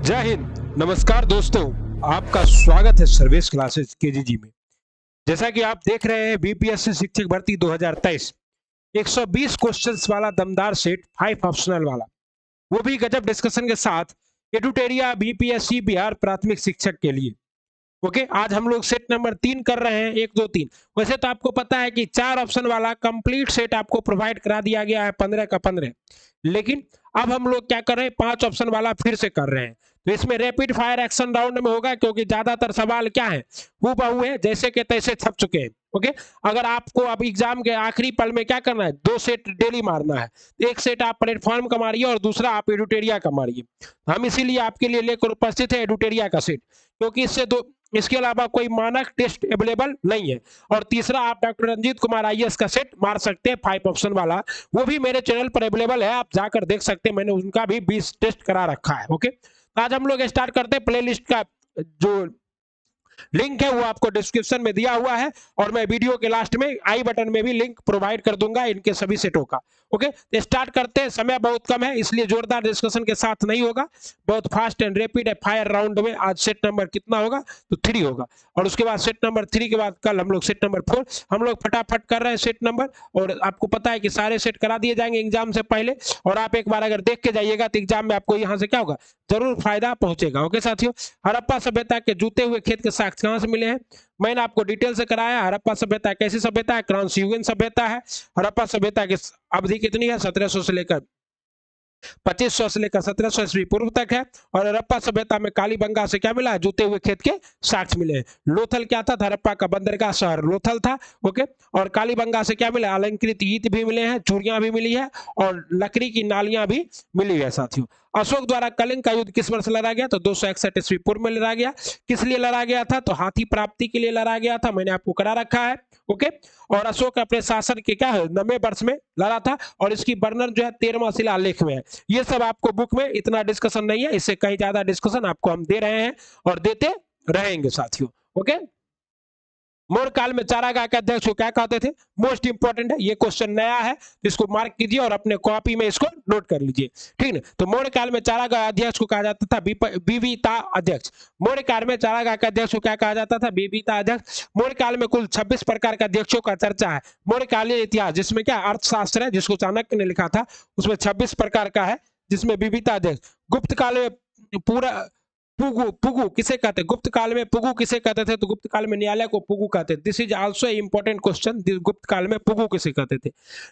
जय हिंद। नमस्कार दोस्तों, आपका स्वागत है सर्विस क्लासेस केजीजी में। जैसा कि आप देख रहे हैं बीपीएससी शिक्षक भर्ती 2023 120 क्वेश्चंस वाला दमदार सेट 5 ऑप्शनल वाला, वो भी गजब डिस्कशन के साथ एडुटेरिया बीपीएससी बिहार प्राथमिक शिक्षक के लिए। ओके, आज हम लोग सेट नंबर 3 कर रहे हैं, 1 2 3। वैसे तो आपको पता है कि 4 ऑप्शन वाला कंप्लीट सेट आपको प्रोवाइड करा दिया गया है 15 का 15, लेकिन अब हम लोग क्या कर रहे हैं, 5 ऑप्शन वाला फिर से कर रहे हैं। तो इसमें रैपिड फायर एक्शन राउंड में होगा, क्योंकि ज्यादातर सवाल क्या है, हूबहू है, जैसे के तैसे छप चुके हैं। ओके, अगर आपको अब एग्जाम के आखिरी पल में क्या करना है, 2 सेट डेली मारना है। एक सेट आप प्लेटफॉर्म का मारिए और दूसरा आप एडुटेरिया का मारिए। हम इसीलिए आपके लिए लेकर उपस्थित है एडुटेरिया का सेट, क्योंकि इसके अलावा कोई मानक टेस्ट अवेलेबल नहीं है। और तीसरा, आप डॉक्टर रंजीत कुमार आईएएस का सेट मार सकते हैं 5 ऑप्शन वाला, वो भी मेरे चैनल पर अवेलेबल है, आप जाकर देख सकते हैं, मैंने उनका भी 20 टेस्ट करा रखा है। ओके, आज हम लोग स्टार्ट करते हैं। प्लेलिस्ट का जो लिंक है वो आपको डिस्क्रिप्शन में दिया हुआ है, और मैं वीडियो के लास्ट में आई बटन में भी लिंक प्रोवाइड कर दूंगा इनके सभी सेटों का। ओके, तो स्टार्ट करते हैं। समय बहुत कम है, इसलिए जोरदार डिस्कशन के साथ नहीं होगा, बहुत fast and rapid fire round में। आज सेट नंबर कितना होगा, तो 3 होगा, और उसके बाद सेट नंबर 3 के बाद कल हम लोग सेट नंबर 4। हम लोग फटाफट कर रहे हैं सेट नंबर, और आपको पता है कि सारे सेट करा दिए जाएंगे एग्जाम से पहले। और आप एक बार अगर देख के जाइएगा तो एग्जाम में आपको यहाँ से क्या होगा, जरूर फायदा पहुंचेगा। ओके साथियों, हड़प्पा सभ्यता के जूते हुए खेत के साक्ष्य कहां से मिले हैं, मैंने आपको डिटेल से कराया। हड़प्पा सभ्यता कैसी सभ्यता है, क्रांतियुगीन सभ्यता है। हड़प्पा सभ्यता की अवधि कितनी है, 1700 से लेकर 2500 से लेकर 1700 ईस्वी पूर्व तक है। और हड़प्पा सभ्यता में कालीबंगा से क्या मिला है, जूते हुए खेत के साक्ष्य मिले हैं। लोथल क्या था, हड़प्पा का बंदरगाह शहर लोथल था। ओके, और कालीबंगा से क्या मिला, अलंकृत ईंट भी मिले हैं, चूड़ियां भी मिली है, और लकड़ी की नालियां भी मिली है साथियों। अशोक द्वारा कलिंग का युद्ध किस वर्ष लड़ा गया, तो 261 ईस्वी पूर्व में लड़ा गया। किस लिए लड़ा गया था, तो हाथी प्राप्ति के लिए लड़ा गया था, मैंने आपको करा रखा है। ओके, और अशोक अपने शासन के क्या है 90 वर्ष में लड़ा था, और इसकी वर्णन जो है 13वां शिलालेख में है। ये सब आपको बुक में इतना डिस्कशन नहीं है, इससे कहीं ज्यादा डिस्कशन आपको हम दे रहे हैं और देते रहेंगे साथियों। ओके, मौर्य काल में चारागाह के अध्यक्ष को क्या कहते थे, मोस्ट इंपोर्टेंट है, ये क्वेश्चन नया है, इसको मार्क कीजिए और अपने कॉपी में इसको नोट कर लीजिए। ठीक है, तो मौर्य काल में चारागाह अध्यक्ष को कहा जाता था बीबीता अध्यक्ष। मौर्य काल में चारागाह के अध्यक्ष को क्या कहा जाता था, बीबीता अध्यक्ष। मौर्य काल में कुल 26 प्रकार के अध्यक्षों का चर्चा है। मौर्य कालीन इतिहास, जिसमें क्या अर्थशास्त्र है, जिसको चाणक्य ने लिखा था, उसमें 26 प्रकार का है, जिसमें बीबीता अध्यक्ष। गुप्त काल में पूरा पुगु पुगु किसे कहते, गुप्त काल में पुगु किसे कहते थे, तो गुप्त काल में न्यायालय को पुगु कहते थे। This is also important question, गुप्त काल में पुगु किसे कहते थे।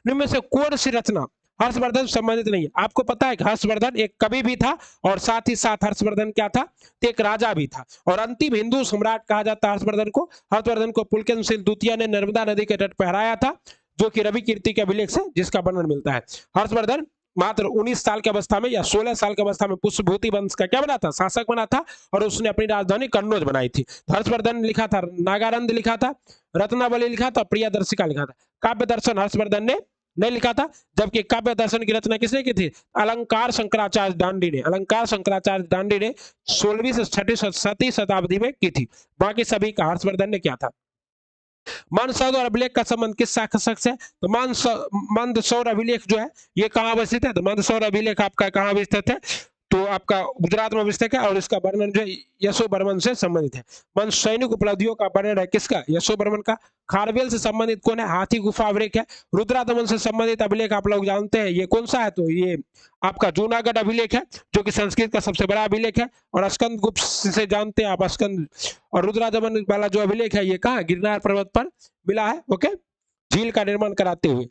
इनमें से कौन सी रचना हर्षवर्धन से संबंधित नहीं है। आपको पता है कि हर्षवर्धन एक कवि भी था, और साथ ही साथ हर्षवर्धन क्या था, एक राजा भी था, और अंतिम हिंदू सम्राट कहा जाता है हर्षवर्धन को। हर्षवर्धन को पुलकेशिन द्वितीय ने नर्मदा नदी के तट पर हराया था, जो कि रवि कीर्ति के अभिलेख से जिसका वर्णन मिलता है। हर्षवर्धन मात्र 19 साल की अवस्था में या 16 साल की अवस्था में पुष्पभूति वंश का क्या बना था, शासक बना था, और उसने अपनी राजधानी कन्नौज बनाई थी। हर्षवर्धन ने लिखा था, नागानंद लिखा था, रत्नावली लिखा था, प्रियदर्शिका लिखा था। काव्य दर्शन हर्षवर्धन ने नहीं लिखा था, जबकि काव्य दर्शन की रचना किसने की थी, अलंकार शंकराचार्य दांडी ने। अलंकार शंकराचार्य दांडी ने 16वीं से 6वीं शताब्दी में की थी। बाकी सभी का हर्षवर्धन ने क्या था। मंदसौर और अभिलेख का संबंध किस शासक से, तो मंदसौर अभिलेख जो है ये कहाँ अवस्थित है, तो मंदसौर अभिलेख आपका कहाँ अवस्थित है, तो आपका गुजरात में अवस्थित है, और इसका वर्णन जो है यशोवर्मन से संबंधित है। मन सैनिक उपलब्धियों का वर्णन है किसका, यशोवर्मन का। खारवेल से संबंधित कौन है, हाथी गुफा अभिलेख है। रुद्रादमन से संबंधित अभिलेख आप लोग जानते हैं, ये कौन सा है, तो ये आपका जूनागढ़ अभिलेख है, जो कि संस्कृत का सबसे बड़ा अभिलेख है। और स्कंद गुप्त से जानते हैं आप, स्कंद और रुद्रादमन वाला जो अभिलेख है, ये कहाँ, गिरनार पर्वत पर मिला है। ओके, झील का निर्माण कराते हुए।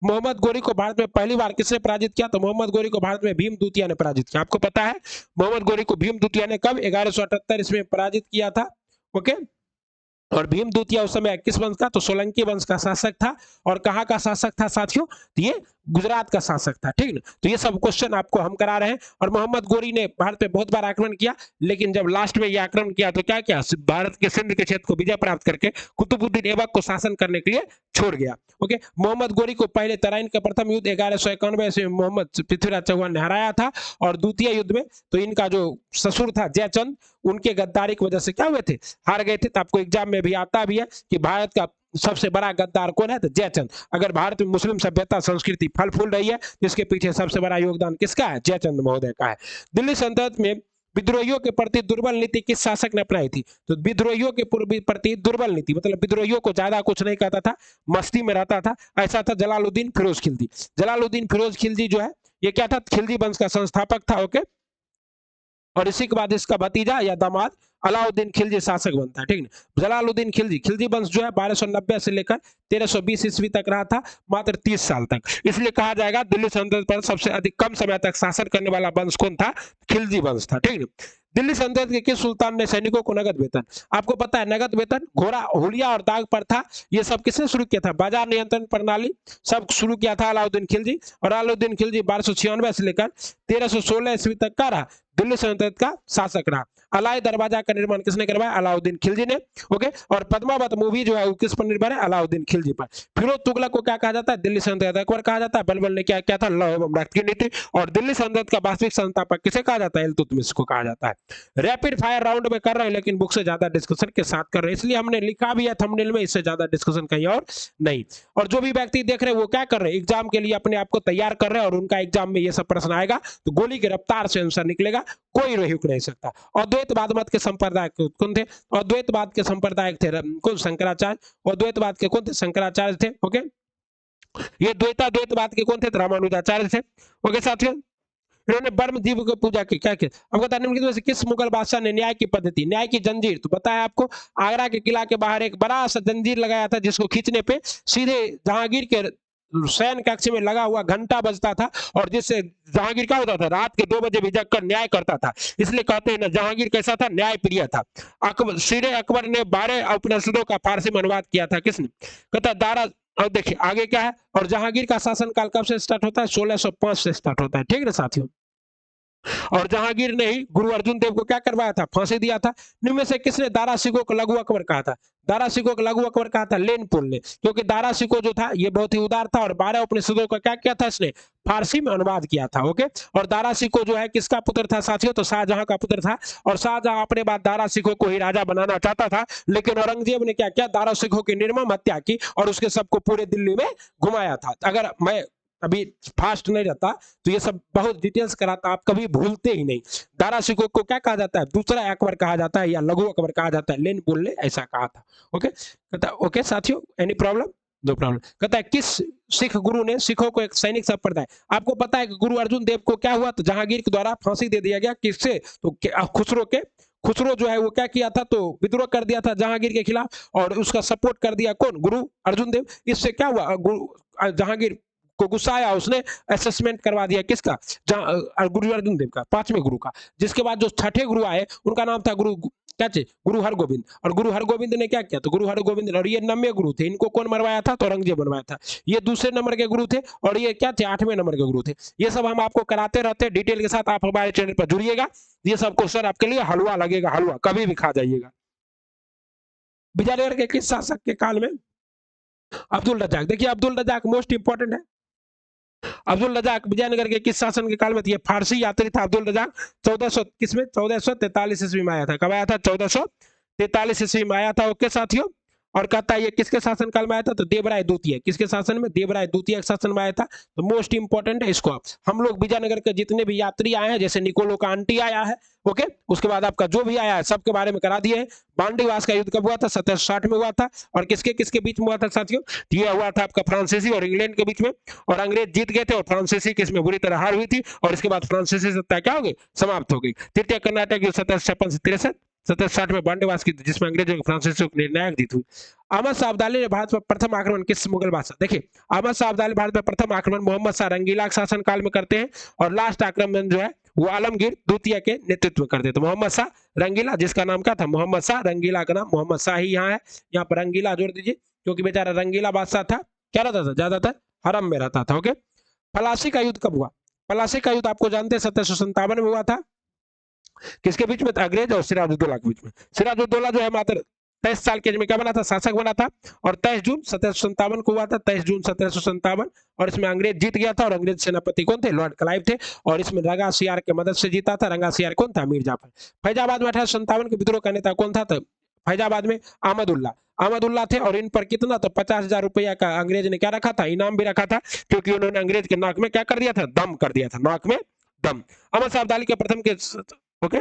मोहम्मद गोरी को भारत में पहली बार किसने पराजित किया, तो मोहम्मद गोरी को भारत में भीम द्वितीय ने पराजित किया। आपको पता है मोहम्मद गोरी को भीम द्वितीय ने कब, 1178 ईस्वी में पराजित किया था। ओके, और भीम द्वितीय उस समय किस वंश का, तो सोलंकी वंश का शासक था। और कहाँ का शासक था साथियों, तो ये गुजरात का शासक था। ठीक ना, तो ये सब क्वेश्चन आपको हम करा रहे हैं। और मोहम्मद गोरी ने भारत पे बहुत बार आक्रमण किया, लेकिन जब लास्ट में ये आक्रमण किया तो क्या किया, भारत के सिंध के क्षेत्र को विजय प्राप्त करके कुतुबुद्दीन ऐबक को शासन करने के लिए छोड़ गया। ओके, मोहम्मद गोरी को पहले तराइन का प्रथम युद्ध 1191 से मोहम्मद पृथ्वीराज चौहान ने हराया था, और द्वितीय युद्ध में तो इनका जो ससुर था जयचंद, उनके गद्दारी की वजह से क्या हुए थे, हार गए थे। तो आपको एग्जाम में भी आता भी है कि भारत का सबसे बड़ा गद्दार कौन है? तो जयचंद। अगर भारत में मुस्लिम सभ्यता संस्कृति फल फूल रही है तो इसके पीछे सबसे बड़ा योगदान किसका है? जयचंद महोदय का है। दिल्ली सल्तनत में विद्रोहियों के प्रति दुर्बल नीति किस शासक ने अपनाई थी? तो विद्रोहियों के प्रति दुर्बल नीति मतलब विद्रोहियों को ज्यादा कुछ नहीं कहता था, मस्ती में रहता था, ऐसा था जलालुद्दीन फिरोज खिलजी। जलालुद्दीन फिरोज खिलजी जो है ये क्या था? खिलजी वंश का संस्थापक था। ओके, और इसी के बाद इसका भतीजा या दामाद अलाउद्दीन खिलजी शासक बनता है। ठीक है, जलालुद्दीन खिलजी, खिलजी वंश जो है 1290 से लेकर 1320 ईस्वी तक रहा था, मात्र 30 साल तक। इसलिए कहा जाएगा दिल्ली सल्तनत पर सबसे अधिक कम समय तक शासन करने वाला वंश कौन था? खिलजी वंश था। ठीक है, दिल्ली सल्तनत के किस सुल्तान ने सैनिकों को नगद वेतन, आपको पता है नगद वेतन, घोड़ा हुलिया और दाग प्रथा, ये सब किसने शुरू किया था? बाजार नियंत्रण प्रणाली सब शुरू किया था अलाउद्दीन खिलजी। और अलाउद्दीन खिलजी 1296 से लेकर 1316 ईस्वी तक का रहा, दिल्ली सल्तनत का शासक रहा। अलाई दरवाजा का निर्माण किसने करवाया? अलाउद्दीन खिलजी ने। ओके, और पद्मावत मूवी जो है वो किस पर निर्भर है? अलाउद्दीन खिलजी पर। फिरोज तुगलक को क्या कहा जाता है? दिल्ली सल्तनत का अकबर कहा जाता है। बलबल ने क्या किया था? लौ एवं रक्त की नीति। और दिल्ली सल्तनत का वास्तविक संस्थापक किसे कहा जाता है? इल्तुतमिश को कहा जाता है। रैपिड फायर राउंड में कर रहे हैं लेकिन बुक से ज्यादा डिस्कशन के साथ कर रहे हैं, इसलिए हमने लिखा भी है थंबनेल में, इससे ज्यादा डिस्कशन कहीं और नहीं। और जो भी व्यक्ति देख रहे हैं वो क्या कर रहे हैं? एग्जाम के लिए अपने आप को तैयार कर रहे हैं और उनका एग्जाम में ये सब प्रश्न आएगा तो गोली की रफ्तार से आंसर निकलेगा, कोई रुक नहीं सकता। अद्वैतवाद मत के संप्रदाय कौन थे? अद्वैतवाद के संप्रदाय थे कौन? शंकराचार्य। अद्वैतवाद के कौन थे? शंकराचार्य थे। ओके, ये द्वैतवाद के कौन थे? रामानुजाचार्य थे। ओके साथियों, इन्होंने ब्रह्म जीव को पूजा की, क्या किया? अब बता, निम्नलिखित में से किस मुगल बादशाह ने न्याय की पद्धति, न्याय की जंजीर, तो बताया आपको आगरा के किला के बाहर एक बड़ा सा जंजीर लगाया था जिसको खींचने पे सीधे जहांगीर के शयन कक्ष में लगा हुआ घंटा बजता था और जिससे जहांगीर क्या होता था? रात के 2 बजे भी जगकर न्याय करता था। इसलिए कहते हैं ना जहांगीर कैसा था? न्याय प्रिय था। अकबर ने 12 उपनिषदों का फारसी में अनुवाद किया था, किसने? कहता दारा। अब देखिए आगे क्या है, और जहांगीर का शासनकाल कब से स्टार्ट होता है? 1605 से स्टार्ट होता है। ठीक है साथियों, और जहांगीर ने ही गुरु अर्जुन देव को क्या करवाया था? फांसी दिया था। निम्न में से किसने दारा सिकोह को लघु अकबर कहा था? दारा सिकोह को लघु अकबर कहा था लेनपुल ने, क्योंकि दारा सिकोह जो था ये बहुत ही उदार था और 12 उपनिषदों का क्या किया था इसने? फारसी में अनुवाद किया था। ओके, और दारा सिकोह जो है किसका पुत्र था साथियों? तो शाहजहां का पुत्र था। और शाहजहां अपने बाद दारा सिकोह को ही राजा बनाना चाहता था, लेकिन औरंगजेब ने क्या किया? दारा सिकोह की निर्मम हत्या की और उसके सबको पूरे दिल्ली में घुमाया था। अगर मैं अभी फास्ट नहीं रहता तो ये सब बहुत डिटेल्स कराता, आप कभी भूलते ही नहीं। दारा सिकोह को क्या कहा जाता है? दूसरा अकबर कहा जाता है या लघु अकबर कहा जाता है, लेन पुल ने ऐसा कहा था। ओके, कहता ओके साथियों, एनी प्रॉब्लम? No problem. कहता है किस सिख गुरु ने सिखों को एक सैनिक संप्रदाय, आपको पता है कि गुरु अर्जुन देव को क्या हुआ? तो जहांगीर के द्वारा फांसी दे दिया गया, किससे? तो खुसरो जो है वो क्या किया था? तो विद्रोह कर दिया था जहांगीर के खिलाफ और उसका सपोर्ट कर दिया कौन? गुरु अर्जुन देव। इससे क्या हुआ? जहांगीर को गुस्सा आया, उसने असेसमेंट करवा दिया किसका? गुरु अर्जुन देव का, 5वें गुरु का। जिसके बाद जो 6ठे गुरु आए उनका नाम था क्या थे? गुरु हरगोविंद। और गुरु हरगोविंद ने क्या किया? तो गुरु हरगोविंद, और ये 9वें गुरु थे, इनको कौन मरवाया था? तो औरंगजेब बनवाया था। ये दूसरे नंबर के गुरु थे और ये क्या थे? 8वें नंबर के गुरु थे। ये सब हम आपको कराते रहते हैं डिटेल के साथ, आप हमारे चैनल पर जुड़िएगा। ये सब क्वेश्चन आपके लिए हलवा लगेगा, हलवा कभी भी खा जाइएगा। विजयनगर के किस शासक के काल में? अब्दुल रजाक। देखिए अब्दुल रजाक मोस्ट इंपॉर्टेंट है। अब्दुल रजाक विजयनगर के किस शासन के काल में? ये फारसी यात्री था अब्दुल रजाक। 1400 किसमें? 1443 ईस्वी में आया था। कब आया था? 1443 ईस्वी में आया था। ओके साथियों, और कहता है ये किसके शासन काल में आया था? तो देवराय द्वितीय। किसके शासन में? देवराय द्वितीय के शासन में आया था। तो मोस्ट इंपॉर्टेंट है इसको। हम लोग विजयनगर के जितने भी यात्री आए हैं, जैसे निकोलो का आंटी आया है, ओके, उसके बाद आपका जो भी आया है सबके बारे में करा दिए हैं। बांडीवास का युद्ध कब हुआ था? 1760 में हुआ था। और किसके किसके बीच में हुआ था साथियों? ये हुआ था आपका फ्रांसीसी और इंग्लैंड के बीच में, और अंग्रेज जीत गए थे और फ्रांसीसी की इसमें बुरी तरह हार हुई थी और इसके बाद फ्रांसीसी सत्ता क्या हो गई? समाप्त हो गई। तृतीय कर्नाटक युद्ध 1756 से 63, 1760 में बांडीवास की, जिसमें अंग्रेजों के फ्रांसीसियों की निर्णायक जीत हुई। अहमद शाह अब्दाली ने भारत पर प्रथम आक्रमण किस मुगल बादशाह? देखिए अहमद शाह अब्दाली भारत पर प्रथम आक्रमण मोहम्मद शाह रंगीला के शासन काल में करते हैं और लास्ट आक्रमण जो है वो आलमगीर द्वितीय के नेतृत्व में करते थे। मोहम्मद शाह रंगीला, जिसका नाम क्या था? मोहम्मद शाह रंगीला का नाम मोहम्मद शाह ही यहाँ है, यहाँ पर रंगीला जोड़ दीजिए क्योंकि बेचारा रंगीला बादशाह था, क्या रहता था? ज्यादातर हरम में रहता था। ओके, पलासी का युद्ध कब हुआ? पलासी का युद्ध आपको जानते हैं 1757 में हुआ था। किसके बीच में? अंग्रेज और सिराजुद्दौला के बीच में। सिराजुद्दौला जो है मात्र 23 साल के एज में क्या बना था? शासक बना था। और 23 जून 1757 को हुआ था, 23 जून 1757, और इसमें अंग्रेज जीत गया था। और अंग्रेज सेनापति कौन थे? लॉर्ड क्लाइव थे। और इसमें रंगा सियार की मदद से जीता था। रंगा सियार कौन था? मीर जाफर। फैजाबाद में 1857 के विद्रोह का नेता कौन था? फैजाबाद में अहमदुल्ला थे और इन पर कितना तो 50,000 रुपया का अंग्रेज ने क्या रखा था, इनाम भी रखा था, क्योंकि उन्होंने अंग्रेज के नाक में क्या कर दिया था, दम कर दिया था, नाक में दम। अहमद शाह अब्दाली के प्रथम के ओके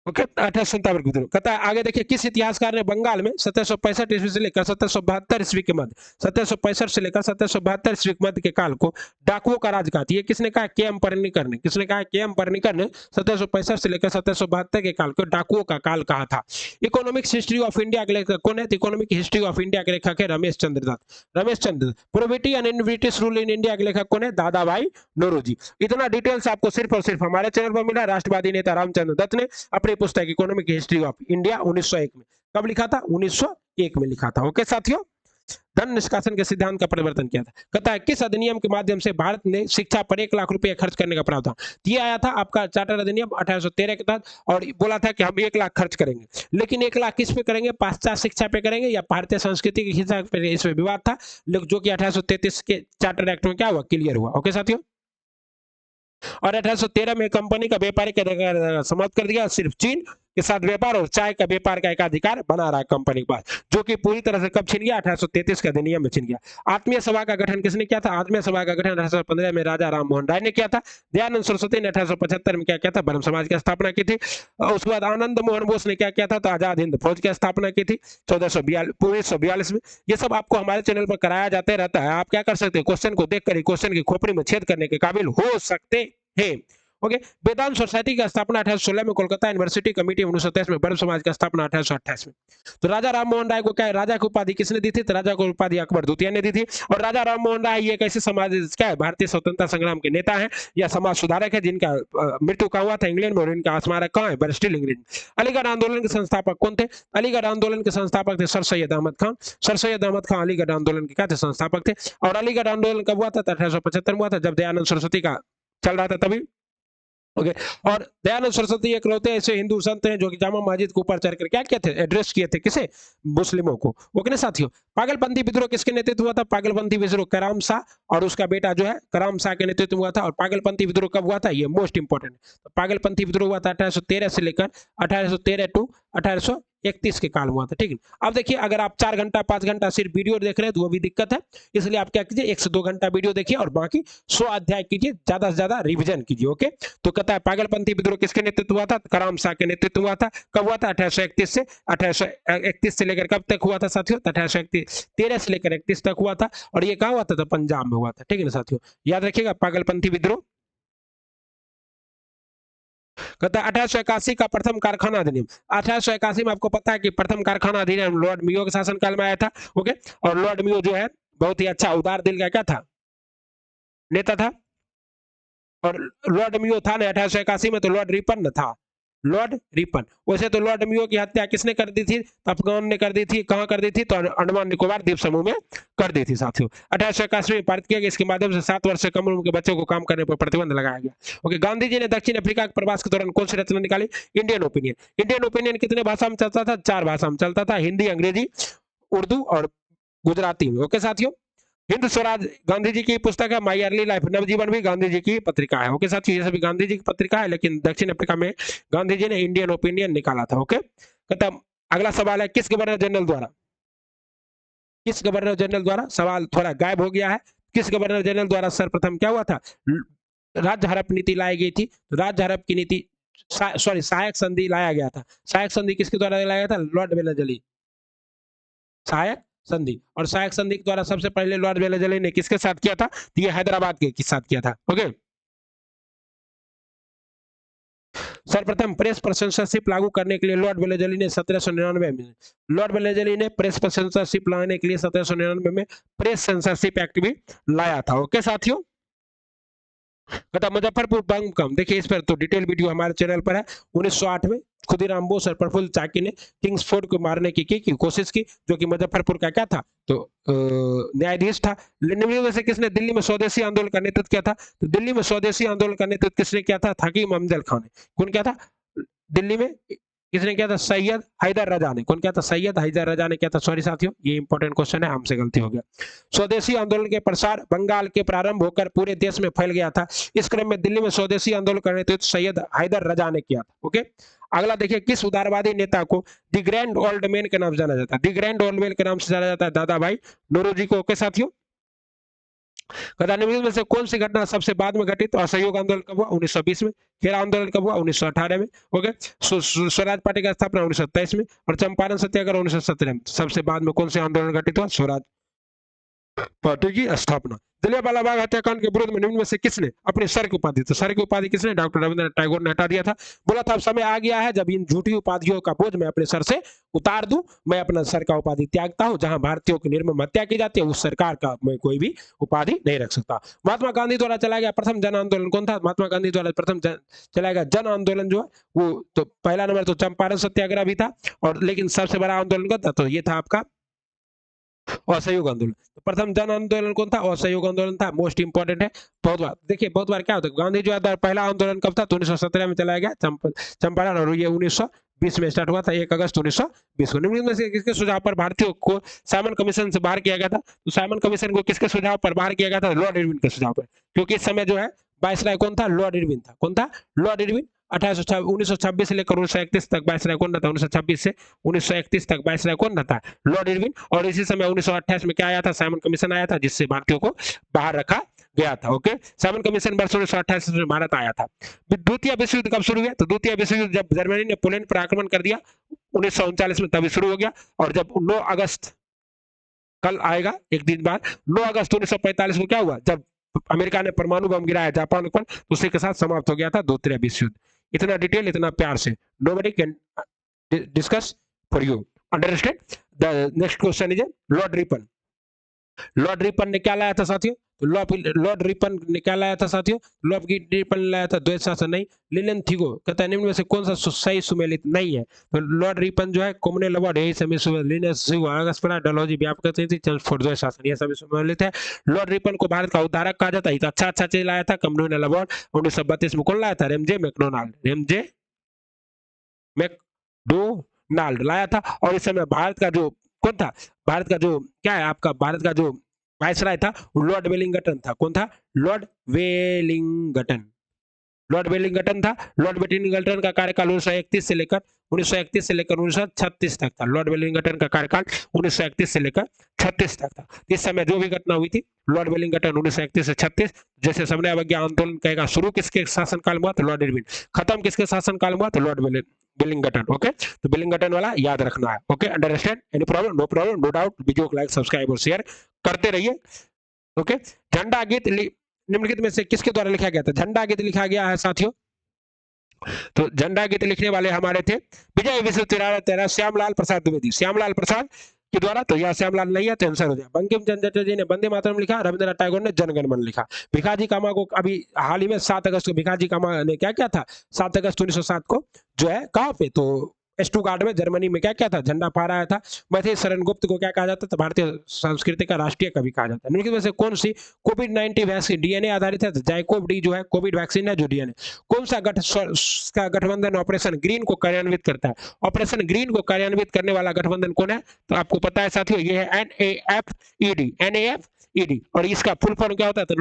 ओके 1857 विद्रोह कहता है। आगे देखिए, किस इतिहासकार ने बंगाल में 1765 ईस्वी से लेकर 1772 ईस्वी के मध्य 1765 से लेकर 1772 ईस्वी के मध्य के काल को डाकुओं का राज कहा था? ये किसने कहा? के एम पर्रिकर ने। किसने कहा? के एम पर्रिकर ने 1765 से लेकर 1772 के काल को डाकुओं का काल कहा था। इकोनॉमिक्स हिस्ट्री ऑफ इंडिया के लेखक कौन है? इकोनॉमिक हिस्ट्री ऑफ इंडिया के लेखक है Ramesh Chandra Dutt. Ramesh Chandra Dutt. Poverty and in British rule in India के लेखक कौन है? दादा भाई नौरोजी। इतना डिटेल्स आपको सिर्फ और सिर्फ हमारे चैनल पर मिला। राष्ट्रवादी नेता रामचंद्र दत्त ने अपनी पुस्तक इकोनॉमिक हिस्ट्री ऑफ इंडिया 1901 में कब लिखा था? 1901 में लिखा था। ओके साथियों, धन निष्कासन के सिद्धांत का परिवर्तन किया था। कहता है किस अधिनियम के माध्यम से भारत ने शिक्षा पर 1 लाख रुपए खर्च करने का प्रावधान? ये आया था आपका चार्टर अधिनियम 1813 के तहत, और बोला था कि हम 1 लाख खर्च करेंगे, लेकिन 1 लाख किस पे करेंगे? पाश्चात्य शिक्षा पे करेंगे या भारतीय संस्कृति की शिक्षा पे? इसमें विवाद था, जो कि 1833 के चार्टर एक्ट में क्या हुआ? क्लियर हुआ। ओके साथियों, और 1813 में कंपनी का व्यापारिक अधिकार समाप्त कर दिया। सिर्फ चीन के साथ व्यापार और चाय का व्यापार का एकाधिकार बना रहा कंपनी के पास, जो कि पूरी तरह से कब छिन गया? 1833 के अधिनियम में छिन गया। आत्मीय सभा का गठन किसने किया था? आत्मीय सभा का गठन 1815 में राजा राम मोहन राय ने किया था। दयानंद सरस्वती ने 1875 में क्या किया था? ब्रह्म समाज की स्थापना की थी। उसके बाद आनंद मोहन बोस ने क्या किया था? तो आजाद हिंद फौज की स्थापना की थी 1942 में। ये सब आपको हमारे चैनल पर कराया जाते रहता है। आप क्या कर सकते हैं? क्वेश्चन को देखकर ही क्वेश्चन की खोपड़ी में छेद करने के काबिल हो सकते हैं। ओके, वेदांत सोसाइटी की स्थापना 1816 में, कोलकाता यूनिवर्सिटी कमेटी 1927 में, ब्रह्म समाज की स्थापना 1828 में। तो राजा राम मोहन राय को क्या है? राजा की उपाधि किसने दी थी? तो राजा को उपाधि अकबर द्वितीय ने दी थी। और राजा राम मोहन राय ये कैसे समाज क्या है? भारतीय स्वतंत्रता संग्राम के नेता हैं या समाज सुधारक है, जिनका मृत्यु कहाँ हुआ था? इंग्लैंड में, और इनका स्मारक कहाँ है? Bristol England. अलीगढ़ आंदोलन के संस्थापक कौन थे? अलीगढ़ आंदोलन के संस्थापक थे सर सैयद अहमद खान। सर सैयद अहमद खान अलीगढ़ आंदोलन के क्या थे? संस्थापक थे। और अलीगढ़ आंदोलन कब हुआ था? 1875 में हुआ था, जब दयानंद सरस्वती का चल रहा था तभी। ओके, और दयानंद सरस्वती इकलौते ऐसे हिंदू संत हैं जो कि जामा मस्जिद के ऊपर चढ़कर क्या किए थे? एड्रेस किए थे किसे? मुस्लिमों को। ओके ना साथियों, पागलपंथी विद्रोह किसके नेतृत्व हुआ था? पागलपंथी विद्रोह करम शाह और उसका बेटा जो है करम शाह के नेतृत्व हुआ था। और पागलपंथी विद्रोह कब हुआ था? ये मोस्ट इंपोर्टेंट। तो पागलपंथी विद्रोह हुआ था 1813 से लेकर 1813 टू 1831 के काल हुआ था। ठीक है, अब देखिए, अगर आप 4 घंटा 5 घंटा सिर्फ वीडियो देख रहे हैं तो वो भी दिक्कत है, इसलिए आप क्या कीजिए, 1 से 2 घंटा वीडियो देखिए और बाकी 100 अध्याय कीजिए, ज्यादा से ज्यादा रिविजन कीजिए। ओके, तो कहता है पागलपंथी विद्रोह किसके नेतृत्व हुआ था? करम शाह के नेतृत्व हुआ था। कब हुआ था? 1831 से लेकर कब तक हुआ था साथियों? 1813 से लेकर 31 तक हुआ था, और ये कहाँ हुआ था? तो पंजाब में हुआ था। ठीक है ना साथियों, याद रखिएगा पागलपंथी विद्रोह। कहता है 1881 का प्रथम कारखाना अधिनियम। 1881 में आपको पता है कि प्रथम कारखाना अधिनियम लॉर्ड मियो के शासनकाल में आया था। ओके, और लॉर्ड मियो जो है बहुत ही अच्छा उदार दिल का क्या था? नेता था। और लॉर्ड मियो था ना 1881 में, तो लॉर्ड रिपन था। Lord Ripon. वैसे तो लॉर्ड मियो की हत्या किसने कर दी थी? अफगान ने कर दी थी। कहां कर दी थी? तो अंडमान निकोबार द्वीप समूह में कर दी थी साथियों। 1881 में पारित किया गया। इसके माध्यम से 7 वर्ष से कम उम्र के बच्चों को काम करने पर प्रतिबंध लगाया गया। ओके, गांधी जी ने दक्षिण अफ्रीका के प्रवास के दौरान कौन सी रचना निकाली? Indian opinion. इंडियन ओपिनियन कितने भाषा में चलता था? 4 भाषा में चलता था, हिंदी, अंग्रेजी, उर्दू और गुजराती में। ओके साथियों, हिंद स्वराज गांधी जी की पुस्तक है। माई अर्ली लाइफ नवजीवन भी गांधी जी की पत्रिका है। ओके साथियों, ये सभी गांधी जी की पत्रिका है, लेकिन दक्षिण अफ्रीका में गांधी जी ने इंडियन ओपिनियन निकाला था। ओके, खत्म। अगला सवाल है, किस गवर्नर जनरल द्वारा, किस गवर्नर जनरल द्वारा, सवाल थोड़ा गायब हो गया है, किस गवर्नर जनरल द्वारा सर्वप्रथम क्या हुआ था? राज्य हड़प नीति लाई गई थी। राज्य हड़प की नीति सहायक संधि लाया गया था। सहायक संधि किसके द्वारा लाया गया था? Lord Wellesley. सहायक संधि। और सहायक संधि के द्वारा सबसे पहले लॉर्ड वेलेजली ने किसके साथ किया था? तो ये हैदराबाद के साथ किया था। ओके, सर्वप्रथम प्रेस पर सेंसरशिप लागू करने के लिए लॉर्ड वेलेजली ने 1799 में, लॉर्ड वेलेजली ने प्रेस पर सेंसरशिप लाने के लिए 1799 में प्रेस सेंसरशिप एक्ट भी लाया था। ओके साथियों, कहता मुजफ्फरपुर बम कम, देखिए इस पर तो डिटेल वीडियो हमारे चैनल पर है। 1908 में खुदीराम बोस और प्रफुल्ल चाकी ने किंग्सफोर्ड को मारने की कोशिश की, जो कि मुजफ्फरपुर का क्या था? तो न्यायाधीश था। निम्न में से किसने दिल्ली में स्वदेशी आंदोलन का नेतृत्व किया था? तो दिल्ली में स्वदेशी आंदोलन का नेतृत्व किसने किया था? हकीम अमजद खान ने। कौन किया था दिल्ली में? किसने किया था? सैयद हैदर रजा ने। कौन किया था? सैयद हैदर रजा ने किया था। सॉरी साथियों, ये इंपॉर्टेंट क्वेश्चन है, हमसे गलती हो गया। स्वदेशी आंदोलन के प्रसार बंगाल के प्रारंभ होकर पूरे देश में फैल गया था। इस क्रम में दिल्ली में स्वदेशी आंदोलन का नेतृत्व सैयद हैदर रजा ने किया था। ओके, अगला देखिए, किस उदारवादी नेता को द ग्रैंड ओल्ड मैन के नाम से जाना जाता है? द ग्रैंड ओल्ड मैन के नाम से जाना जाता है दादा भाई नौरोजी को। ओके साथियों, निम्नलिखित में से कौन सी घटना सबसे बाद में घटित? असहयोग आंदोलन कब हुआ? 1920 में। खेरा आंदोलन कब हुआ? 1918 में। ओके, स्वराज पार्टी का स्थापना 1923 में। और चंपारण सत्याग्रह 1917 में। सबसे बाद में कौन से आंदोलन घटित हुआ? स्वराज पार्टी की स्थापना। जलियांवाला बाग हत्याकांड के विरोध में निम्न में से किसने अपनी सर की उपाधि? तो सर की उपाधि किसने? डॉक्टर रविंद्रनाथ टैगोर ने हटा दिया था। बोला था अब समय आ गया है जब इन झूठी उपाधियों का बोझ मैं अपने सर से उतार दूं, मैं अपना सर का उपाधि त्यागता हूं। जहां भारतीयों की निर्मम हत्या की जाती है उस सरकार का मैं कोई भी उपाधि नहीं रख सकता। महात्मा गांधी द्वारा चलाया गया प्रथम जन आंदोलन कौन था? महात्मा गांधी द्वारा प्रथम चलाया गया जन आंदोलन जो है वो तो पहला नंबर तो चंपारण सत्याग्रह भी था, और लेकिन सबसे बड़ा आंदोलन कौन था? तो ये था आपका असहयोग आंदोलन। तो प्रथम जन आंदोलन कौन था? असहयोग आंदोलन था। मोस्ट इंपॉर्टेंट है। बहुत बार देखिए, बहुत बार क्या होता है, गांधी जो है पहला आंदोलन कब था? तो 1917 में चलाया गया चंपारण, और ये 1920 में स्टार्ट हुआ था, 1 अगस्त 1920 को। निम्न में से किसके सुझाव पर भारतीयों को साइमन कमीशन से बाहर किया गया था? तो साइमन कमीशन को किसके सुझाव पर बाहर किया गया था? लॉर्ड इरविन के सुझाव पर। क्योंकि इस समय जो है वायसराय कौन था? लॉर्ड इरविन था। कौन था? Lord Irwin. 1926 से लेकर 1931 तक वायसराय कौन रहता? 1926 से 1931 तक वायसराय कौन रहता? Lord Irwin. और इसी समय 1928 में क्या आया था? साइमन कमीशन आया था, जिससे भारतीयों को बाहर रखा गया था। ओके, साइमन कमीशन वर्ष 1928 में भारत आया था। द्वितीय विश्व युद्ध कब शुरू हुआ? तो द्वितीय विश्व युद्ध जब जर्मनी ने पोलैंड पर आक्रमण कर दिया 1939 में, तभी शुरू हो गया। और जब 9 अगस्त, कल आएगा एक दिन बाद, 9 अगस्त 1945 को क्या हुआ? जब अमेरिका ने परमाणु बम गिराया जापान पर, तो उसी के साथ समाप्त हो गया था द्वितीय विश्व युद्ध। इतना डिटेल, इतना प्यार से, nobody can discuss for you, understand. The next question is Lord Ripon. Lord Ripon ने क्या लाया था साथियों? तो लॉर्ड रिपन ने क्या लाया था साथियों? लॉर्ड रिपन ने लाया था द्वैत शासन नहीं, लिनन थिगो। कहता है निम्न में से कौन सा सही सुमेलित नहीं है? तो लॉर्ड रिपन जो है कॉमनवेल्थ अवार्ड यही सभी लिनन थिगो, अगस्परा डलहौजी व्यापक फॉर द्वैत शासन, ये सभी सुमेलित है। लॉर्ड रिपन को भारत का उद्धारक कहा जाता है। तो अच्छा चीज लाया था, कॉमनवेल्थ अवार्ड 1932 में। कौन लाया था? Ramsay McDonald. रेमजे मैकडोनाल्ड लाया था। और इस समय भारत का जो कौन था? भारत का जो क्या है आपका, भारत का जो वायसराय था लॉर्ड वेलिंगटन था। कौन था? Lord Wellington. लॉर्ड वेलिंगटन था। लॉर्ड वेलिंगटन का कार्यकाल 1931 से लेकर 1936 तक था। लॉर्ड वेलिंगटन का कार्यकाल 1931 से लेकर 36 तक था। इस समय जो भी घटना हुई थी लॉर्ड वेलिंगटन 1931 से 36, जैसे समन्वय अवज्ञा आंदोलन कहेगा, शुरू किसके शासनकाल में हुआ? तो लॉर्ड इरविन। खत्म किसके शासनकाल में हुआ? तो लॉर्ड वेलिंगटन। ओके, तो वेलिंगटन वाला याद रखना है। Okay, understand? Any problem? No problem, no doubt. Video को लाइक, सब्सक्राइब और शेयर करते रहिए। ओके, झंडा गीत निम्नलिखित में से किसके द्वारा लिखा गया था? झंडा गीत लिखा गया है साथियों। तो झंडा गीत लिखने वाले हमारे थे विजय विश्वविद्यालय श्यामलाल प्रसाद द्विवेदी। श्यामलाल प्रसाद के द्वारा, तो यह श्यामलाल नहीं है, तो आंसर हो जाए। बंकिम चंद्र चटर्जी जी ने वंदे मातरम लिखा, रविंद्रनाथ टैगोर ने जनगण मन लिखा। भिखाजी कामा को अभी हाल ही में 7 अगस्त को भिखाजी कामा ने क्या किया था? 7 अगस्त 1907 को जो है कहाँ पे? तो स्टुटगार्ट में, जर्मनी में क्या क्या था? झंडा फहराया था। मैथिली शरण गुप्त को क्या कहा जाता था? भारतीय संस्कृति का राष्ट्रीय कवि कहा जाता है। निम्नलिखित में से कौन सी कोविड-19 वैक्सीन डीएनए आधारित है? जाइकोव डी जो है कोविड वैक्सीन है जो डीएनए। कौन सा गठबंधन ऑपरेशन ग्रीन को कार्यान्वित करता है? ऑपरेशन ग्रीन को कार्यान्वित करने वाला गठबंधन कौन है? तो आपको पता है साथियों, ये है एनएएफईडी। एनएएफईडी, और इसका फुल फॉर्म क्या होता है? तो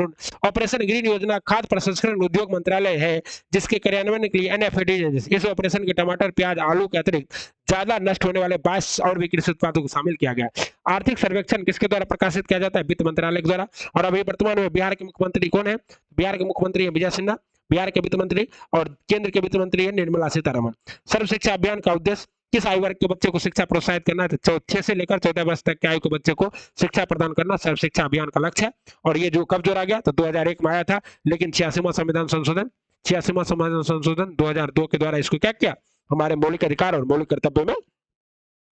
ऑपरेशन ग्रीन योजना खाद्य प्रसंस्करण उद्योग मंत्रालय है, जिसके कार्यान्वयन के लिए एनएएफईडी, इस ऑपरेशन के टमाटर, प्याज, आलू के अतिरिक्त ज्यादा नष्ट होने वाले 22 और भी कृषि उत्पादों को शामिल किया गया है। आर्थिक सर्वेक्षण किसके द्वारा प्रकाशित किया जाता है? वित्त मंत्रालय के द्वारा। और अभी वर्तमान में बिहार के मुख्यमंत्री कौन है? बिहार के मुख्यमंत्री है विजय सिन्हा, बिहार के वित्त मंत्री, और केंद्र के वित्त मंत्री है निर्मला सीतारमण। सर्व शिक्षा अभियान का उद्देश्य किस आयु वर्ग के बच्चे को शिक्षा प्रोत्साहित करना है? तो 6 से लेकर 14 वर्ष तक के आयु के बच्चे को शिक्षा प्रदान करना सर्व शिक्षा अभियान का लक्ष्य है। और ये जो कब जोड़ा गया? तो 2001 में आया था, लेकिन 86वां संविधान संशोधन 2002 के द्वारा इसको क्या किया? हमारे मौलिक अधिकार और मौलिक कर्तव्य में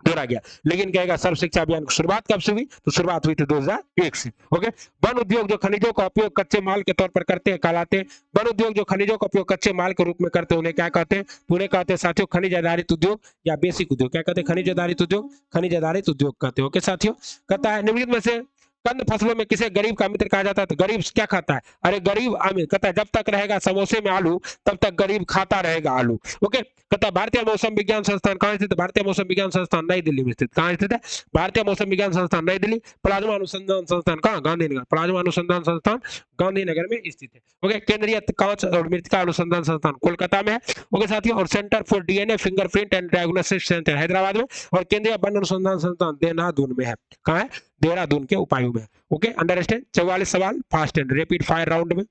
जोड़ा गया। लेकिन कहेगा सर्व शिक्षा अभियान की शुरुआत कब से हुई? तो शुरुआत हुई थी 2001 से। ओके, वन उद्योग जो खनिजों का उपयोग कच्चे माल के तौर पर करते हैं कहलाते हैं, वन उद्योग जो खनिजों का उपयोग कच्चे माल के रूप में करते हैं उन्हें क्या कहते हैं? उन्हें कहते हैं साथियों खनिज आधारित उद्योग या बेसिक उद्योग। क्या कहते हैं? खनिज आधारित उद्योग, खनिज आधारित उद्योग कहते हैं। ओके साथियों, कहता है निम्नलिखित में से कंद फसलों में किसे गरीब का मित्र कहा जाता है? तो गरीब क्या खाता है? अरे गरीब अमीर कहता है जब तक रहेगा समोसे में आलू तब तक गरीब खाता रहेगा आलू। ओके, कहता है भारतीय मौसम विज्ञान संस्थान कहाँ स्थित है? भारतीय मौसम विज्ञान संस्थान नई दिल्ली में स्थित। कहाँ स्थित है? भारतीय मौसम विज्ञान संस्थान नई दिल्ली। प्लाज्मा अनुसंधान संस्थान कहाँ? गांधीनगर। प्लाज्मा अनुसंधान संस्थान गांधीनगर में स्थित है। ओके, केंद्रीय कांच और मृतिका अनुसंधान संस्थान कोलकाता में है। ओके साथियों, और centre for DNA fingerprint and diagnostic centre Hyderabad में, और केंद्रीय वन अनुसंधान संस्थान देहरादून में है। कहाँ है? देहरादून के उपायु में। Okay, understand. 44 सवाल fast and rapid fire round में,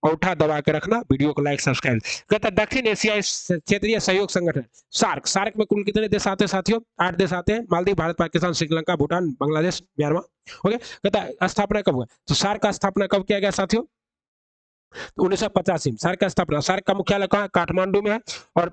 औठा दबा के रखना, वीडियो को लाइक सब्सक्राइब। कहता है दक्षिण एशियाई क्षेत्रीय सहयोग संगठन सार्क। सार्क में कुल कितने देश आते हैं साथियों? 8 देश आते हैं। मालदीव, भारत, पाकिस्तान, श्रीलंका, भूटान, बांग्लादेश, म्यांमार। ओके, कहता है स्थापना कब हुआ? तो सार्क का स्थापना कब किया गया साथियों? 1985 में सार्क का स्थापना। सार्क का मुख्यालय कहाँ? काठमांडू में है। और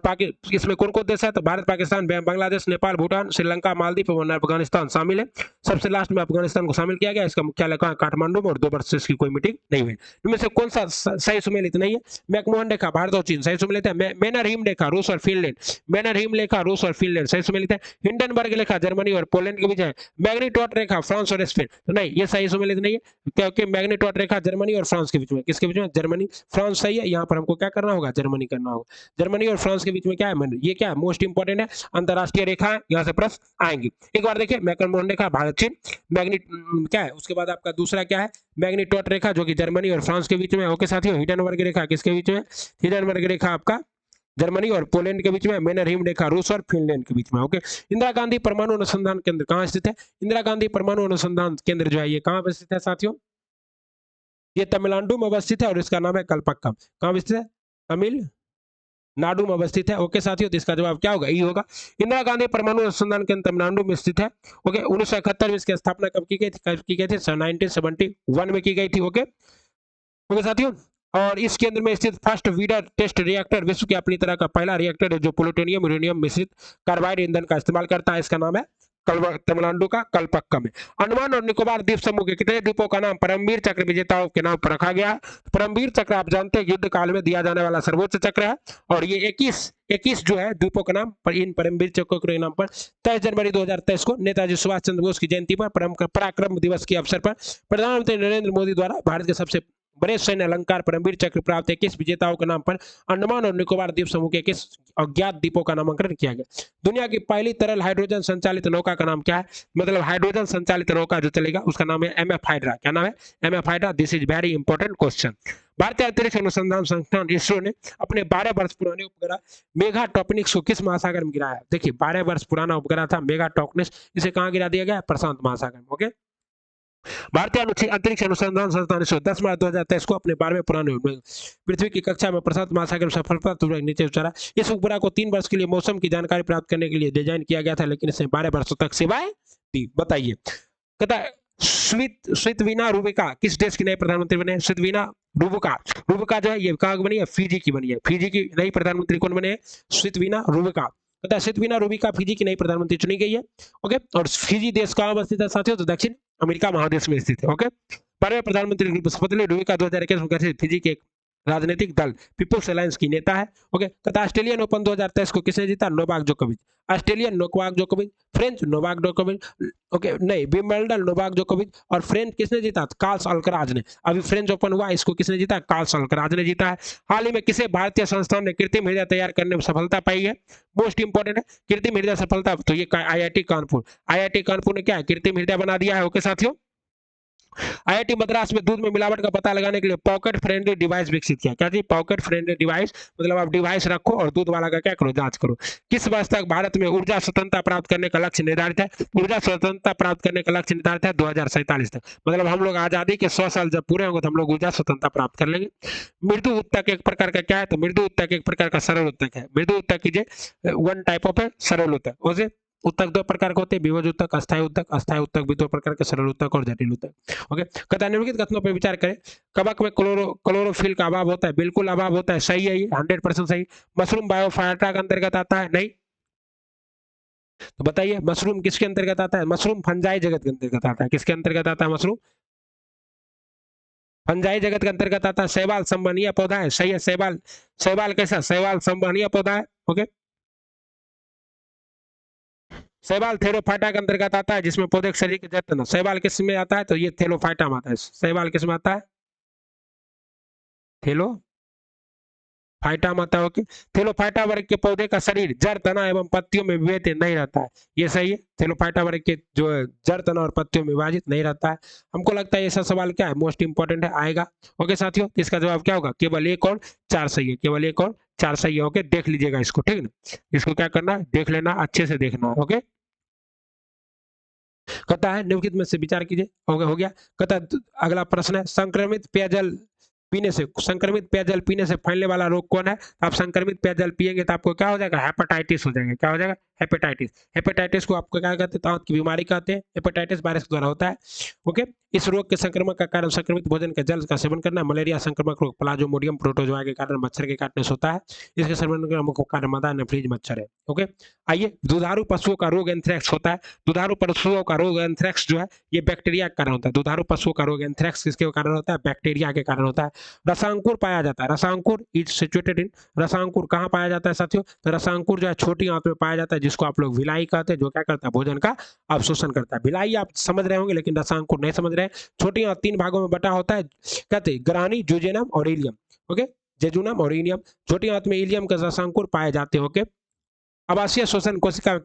इसमें कौन कौन देश है? तो भारत, पाकिस्तान, बांग्लादेश, नेपाल, भूटान, श्रीलंका, मालदीव और अफगानिस्तान शामिल है। सबसे लास्ट में अफगानिस्तान को शामिल किया गया। इसका मुख्यालय कहाँ? काठमांडू में, और 2 वर्ष से इसकी कोई मीटिंग नहीं हुई। इनमें से कौन सा सही सुमेलित नहीं है? मैकमोहन रेखा भारत और चीन सही सुमेलित है। मेनर हिम रेखा रूस और फिनलैंड, मेनर हिम रेखा रूस और फिनलैंड सही सुमेलित है। हिंडनबर्ग रेखा जर्मनी और पोलैंड के बीच है। मैग्नीटॉट रेखा फ्रांस और स्पेन, तो नहीं, ये सही सुमेलित नहीं है, क्योंकि मैग्नीटॉट रेखा जर्मनी और फ्रांस के बीच में। किसके बीच में? जर्मनी फ्रांस सही है। यहाँ पर हमको क्या करना होगा? जर्मनी करना होगा। जर्मनी और फ्रांस के बीच में क्या है? ये क्या है? मोस्ट इंपोर्टेंट है, अंतरराष्ट्रीय रेखा है, यहाँ से प्रश्न आएंगी। एक बार देखिए, मैकमोहन रेखा भारत चीन, मैग्नीट क्या है? उसके बाद आपका दूसरा क्या है? मैग्नीटॉट रेखा जो कि जर्मनी और फ्रांस के बीच में। ओके साथियों, हिंडनबर्ग रेखा किसके बीच में? हिंडनबर्ग रेखा आपका जर्मनी और पोलैंड के बीच में। मेनर हिम रेखा रूस और फिनलैंड के बीच में। ओके, इंदिरा गांधी परमाणु अनुसंधान केंद्र कहाँ स्थित है? इंदिरा गांधी परमाणु अनुसंधान केंद्र जो है ये कहाँ पर स्थित है साथियों? ये तमिलनाडु में अवस्थित है, और इसका नाम है कलपक्कम। कहाँ स्थित है? तमिलनाडु में अवस्थित है। ओके साथियों, तो इसका जवाब क्या होगा? ई होगा। इंदिरा गांधी परमाणु अनुसंधान केंद्र तमिलनाडु में स्थित है। ओके, 1971 में इसकी स्थापना कब की गई थी? 1971 में की गई थी। ओके ओके साथियों, और इस केंद्र में स्थित फर्स्ट वीडर टेस्ट रिएक्टर विश्व के अपनी तरह का पहला रिएक्टर है जो प्लूटोनियम यूरेनियम मिश्रित कार्बाइड ईंधन का इस्तेमाल करता है। इसका नाम है तमिलनाडु का कलपक्कम है। अंडमान और निकोबार द्वीप समूह के कितने द्वीपों का नाम परमवीर चक्र विजेताओं के नाम पर रखा गया? परमवीर चक्र आप जानते हैं युद्ध काल में दिया जाने वाला सर्वोच्च चक्र है, और ये 21 जो है द्वीपों के नाम पर, इन परमवीर चक्रों के नाम पर 23 जनवरी 2023 को नेताजी सुभाष चंद्र बोस की जयंती पर पराक्रम दिवस के अवसर पर प्रधानमंत्री नरेंद्र मोदी द्वारा भारत के सबसे बड़े सैन्य अलंकार परमवीर चक्र प्राप्त 21 विजेताओं के नाम पर अंडमान और निकोबार द्वीप समूह के 21 अज्ञात द्वीपों का नामकरण किया गया। दुनिया की पहली तरल हाइड्रोजन संचालित नौका का नाम क्या है? मतलब हाइड्रोजन संचालित नौका जो चलेगा उसका नाम है MF हाइड्रा। क्या नाम है? MF hydra. This is very important question. भारतीय अंतरिक्ष अनुसंधान संस्थान इसरो ने अपने 12 वर्ष पुराने उपग्रह मेगा टॉपनिक्स को किस महासागर में गिराया? देखिए 12 वर्ष पुराना उपग्रह था मेगा टॉपनिक्स, इसे कहाँ गिरा दिया गया? प्रशांत महासागर में। ओके, भारतीय अंतरिक्ष अनुसंधान संस्थान इसरो 10 मार्च 2023 को अपने 12वें पुराने पृथ्वी की कक्षा में प्रशांत महासागर में सफलतापूर्वक नीचे उतारा। इस उपग्रह को 3 वर्ष के लिए मौसम की जानकारी प्राप्त करने के लिए डिजाइन किया गया था, लेकिन इसने 12 वर्षों तक सेवाएं दी। बताइए, कहता है स्वितवीना रुबिका किस देश की नई प्रधानमंत्री बने? स्वितवीना रुबिका जो है ये कहाँ की बनी है? फिजी की बनी है। फिजी की नई प्रधानमंत्री कौन बने? स्वितवीना रुबिका। कहता है स्वितवीना रुबिका फिजी की नई प्रधानमंत्री चुनी गई है। ओके, और फिजी देश कहाँ अवस्थित है साथियों? तो दक्षिण अमेरिका महादेश में स्थित है। ओके, 12वें प्रधानमंत्री शपथ ली रुबिका 2021 में गठित फिजी के एक राजनीतिक दल पीपुल्स अलायंस की नेता है। ओके, कहता ऑस्ट्रेलियन ओपन 2023 को किसने जीता? नोवाक जोकोविच। ऑस्ट्रेलियन नोवाक जोकोविच, फ्रेंच नोवाक जोकोविच, ओके नहीं, विंबलडन नोवाक जोकोविच, और फ्रेंच किसने जीता? कार्ल्स अल्कराज ने। अभी फ्रेंच ओपन हुआ, इसको किसने जीता? कार्ल्स अल्कराज ने जीता है। हाल ही में किसे भारतीय संस्थान ने कृत्रिम हृदय तैयार करने में सफलता पाई है? मोस्ट इंपोर्टेंट है कृत्रिम हृदय सफलता, तो ये IIT कानपुर। IIT कानपुर ने क्या है? कृत्रिम हृदय बना दिया है। ओके साथियों, IIT मद्रास में दूध में मिलावट का पता लगाने के लिए पॉकेट फ्रेंडली डिवाइस विकसित किया। क्या चीज? पॉकेट फ्रेंडली डिवाइस, मतलब आप डिवाइस रखो और दूध वाला का क्या करो? जांच करो। किस वर्ष तक भारत में ऊर्जा स्वतंत्रता प्राप्त करने का लक्ष्य निर्धारित है? ऊर्जा स्वतंत्रता प्राप्त करने का लक्ष्य निर्धारित है 2047 तक। मतलब हम लोग आजादी के 100 साल जब पूरे होंगे तो हम लोग ऊर्जा स्वतंत्रता प्राप्त कर लेंगे। मृदु उत्तक एक प्रकार का क्या है? तो मृदु उत्तक एक प्रकार का सरल उत्तक है। मृदु उत्तक कीजिए वन टाइप ऑफ है सरल उत्तक। उसे उत्तक 2 प्रकार के होते हैं, विभज उत्तक, अस्थायी उत्तक भी 2 प्रकार के, सरल उत्तक और जटिल उत्तक। ओके, कथा निम्नलिखित कथनों पर विचार करें। कवक में क्लोरोफिल का अभाव होता है? बिल्कुल अभाव होता है, सही है, ये 100% सही। मशरूम बायोफाइटा के अंतर्गत आता है? नहीं। तो बताइए मशरूम किसके अंतर्गत आता है? मशरूम फंजाई जगत के अंतर्गत आता है। किसके अंतर्गत आता है मशरूम? फंजाई जगत के अंतर्गत आता है। शैवाल संवहनीय पौधा है, सही है। शैवाल कैसा? शैवाल संवहनीय पौधा है। ओके, शैवाल थेलोफाइटा के अंतर्गत आता है, जिसमें पौधे के शरीर के जड़ तना। शैवाल किस में आता है? तो ये थेलोफाइटा में आता है। शैवाल किस में आता है? थेलो फाइटा माता हो कि थेलोफाइटा वर्ग के पौधे का शरीर जड़ तना एवं पत्तियों में विभाजित नहीं रहता है। ये सही है। थेलोफाइटा वर्ग के जो जड़ तना और पत्तियों में विभाजित नहीं रहता है। हमको लगता है ऐसा सवाल क्या है, मोस्ट इंपॉर्टेंट है, आएगा। ओके साथियों, इसका जवाब क्या होगा? केवल एक और चार सही है, केवल एक और चार सही है। ओके, देख लीजिएगा इसको, ठीक ना। इसको क्या करना है, देख लेना, अच्छे से देखना है। ओके, कहता है निम्नलिखित में से विचार कीजिए। हो गया। कहता है अगला प्रश्न है, संक्रमित पेयजल पीने से, संक्रमित पेयजल पीने से फैलने वाला रोग कौन है? आप संक्रमित पेयजल पिएंगे तो आपको क्या हो जाएगा? हेपेटाइटिस हो जाएगा। क्या हो जाएगा? हेपेटाइटिस। हेपेटाइटिस को आपको क्या कहते हैं? दांत की बीमारी कहते हैं। हेपेटाइटिस वायरस के द्वारा होता है। ओके, इस रोग के संक्रमण का कारण संक्रमित भोजन के जल का सेवन करना। मलेरिया संक्रमक रोग प्लाज्मोडियम प्रोटोजोआ के कारण मच्छर के काटने से होता है। इसके संक्रमण का मुख्य कारण मादा एनाफिलीज मच्छर है। ओके, आइए, दुधारू पशुओं का रोग एंथ्रेक्स होता है। दुधारू पशुओं का रोग एंथ्रेक्स जो है ये बैक्टीरिया के कारण होता है। दुधारू पशुओं का रोग एंथ्रेक्स किसके कारण होता है? बैक्टीरिया के कारण होता है। रसांकुर पाया जाता है। रसांकुर इज सिचुएटेड इन, रसांकुर कहाँ पाया जाता है साथियों? तो रसांकुर जो है छोटी आंत में पाया जाता है, जिसको आप लोग विलाई कहते हैं, जो क्या करता है? भोजन का अवशोषण करता है। विलाई आप समझ रहे होंगे, लेकिन रसांकुर नहीं समझ रहे हैं। छोटी आंत तीन भागों में बटा होता है, कहते हैं ग्रानी, जुजेनम और इलियम। ओके, जेजुनम और इलियम। छोटी आंत में इलियम के रसांकुर पाए जाते हैं। ओके, आवासीय शोषण कोशिका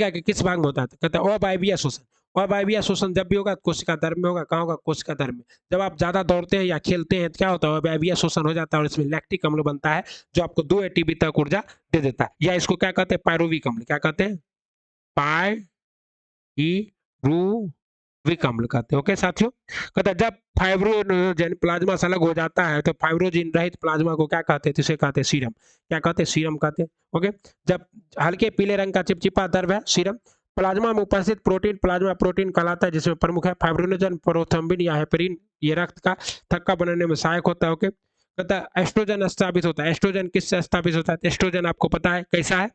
के किस भाग में होता है? तो कहता है अवायवीय शोषण। अवायवीय शोषण जब भी होगा कोशिका धर्म में होगा। कहाँ होगा? कोशिका धर्म में। जब आप ज्यादा दौड़ते हैं या खेलते हैं तो क्या होता है? अवायवीय शोषण हो जाता है और इसमें लैक्टिक अम्ल बनता है, जो आपको 2 एटीपी तक ऊर्जा दे देता है। या इसको क्या कहते हैं? पायरुविक अम्ल। क्या कहते हैं? पायरुविक अम्ल कहते हैं। ओके साथियों, कहता है जब फाइब्रोजन प्लाज्मा से अलग हो जाता है तो फाइब्रोजिन रहित प्लाज्मा को क्या कहते हैं? इसे कहते हैं सीरम। क्या कहते हैं? सीरम कहते हैं। ओके, जब हल्के पीले रंग का चिपचिपा द्रव है सीरम। प्लाज्मा में उपस्थित प्रोटीन प्लाज्मा प्रोटीन कहलाता है, जिसमें प्रमुख है फाइब्रिनोजन, प्रोथ्रोम्बिन या हेपेरिन। ये रक्त का थक्का बनाने में सहायक होता है। ओके, कहता है एस्ट्रोजन स्थापित होता है। एस्ट्रोजन किससे स्थापित होता है? एस्ट्रोजन आपको पता है कैसा है?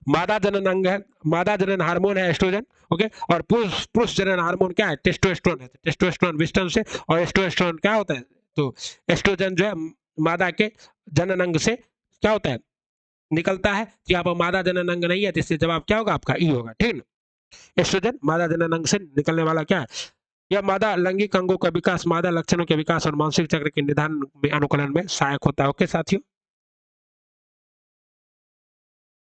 मादा जनन अंग है, मादा जनन हार्मोन है एस्ट्रोजन। ओके, और पुरुष पुरुष जनन हार्मोन क्या है? टेस्टोस्टेरोन है। टेस्टोस्टेरोन विष्टन से, और एस्ट्रोस्टेरोन क्या होता है? तो एस्ट्रोजन जो है मादा के जनन अंग से क्या होता है? निकलता है। कि आप मादा जनन अंग नहीं है, तो इससे जवाब क्या होगा आपका? ई होगा, ठीक ना। एस्ट्रोजन मादा जनन अंग से निकलने वाला क्या है? यह मादा लैंगिक अंगों का विकास, मादा लक्षणों के विकास और मानसिक चक्र के निधान में अनुकूलन में सहायक होता है। ओके साथियों,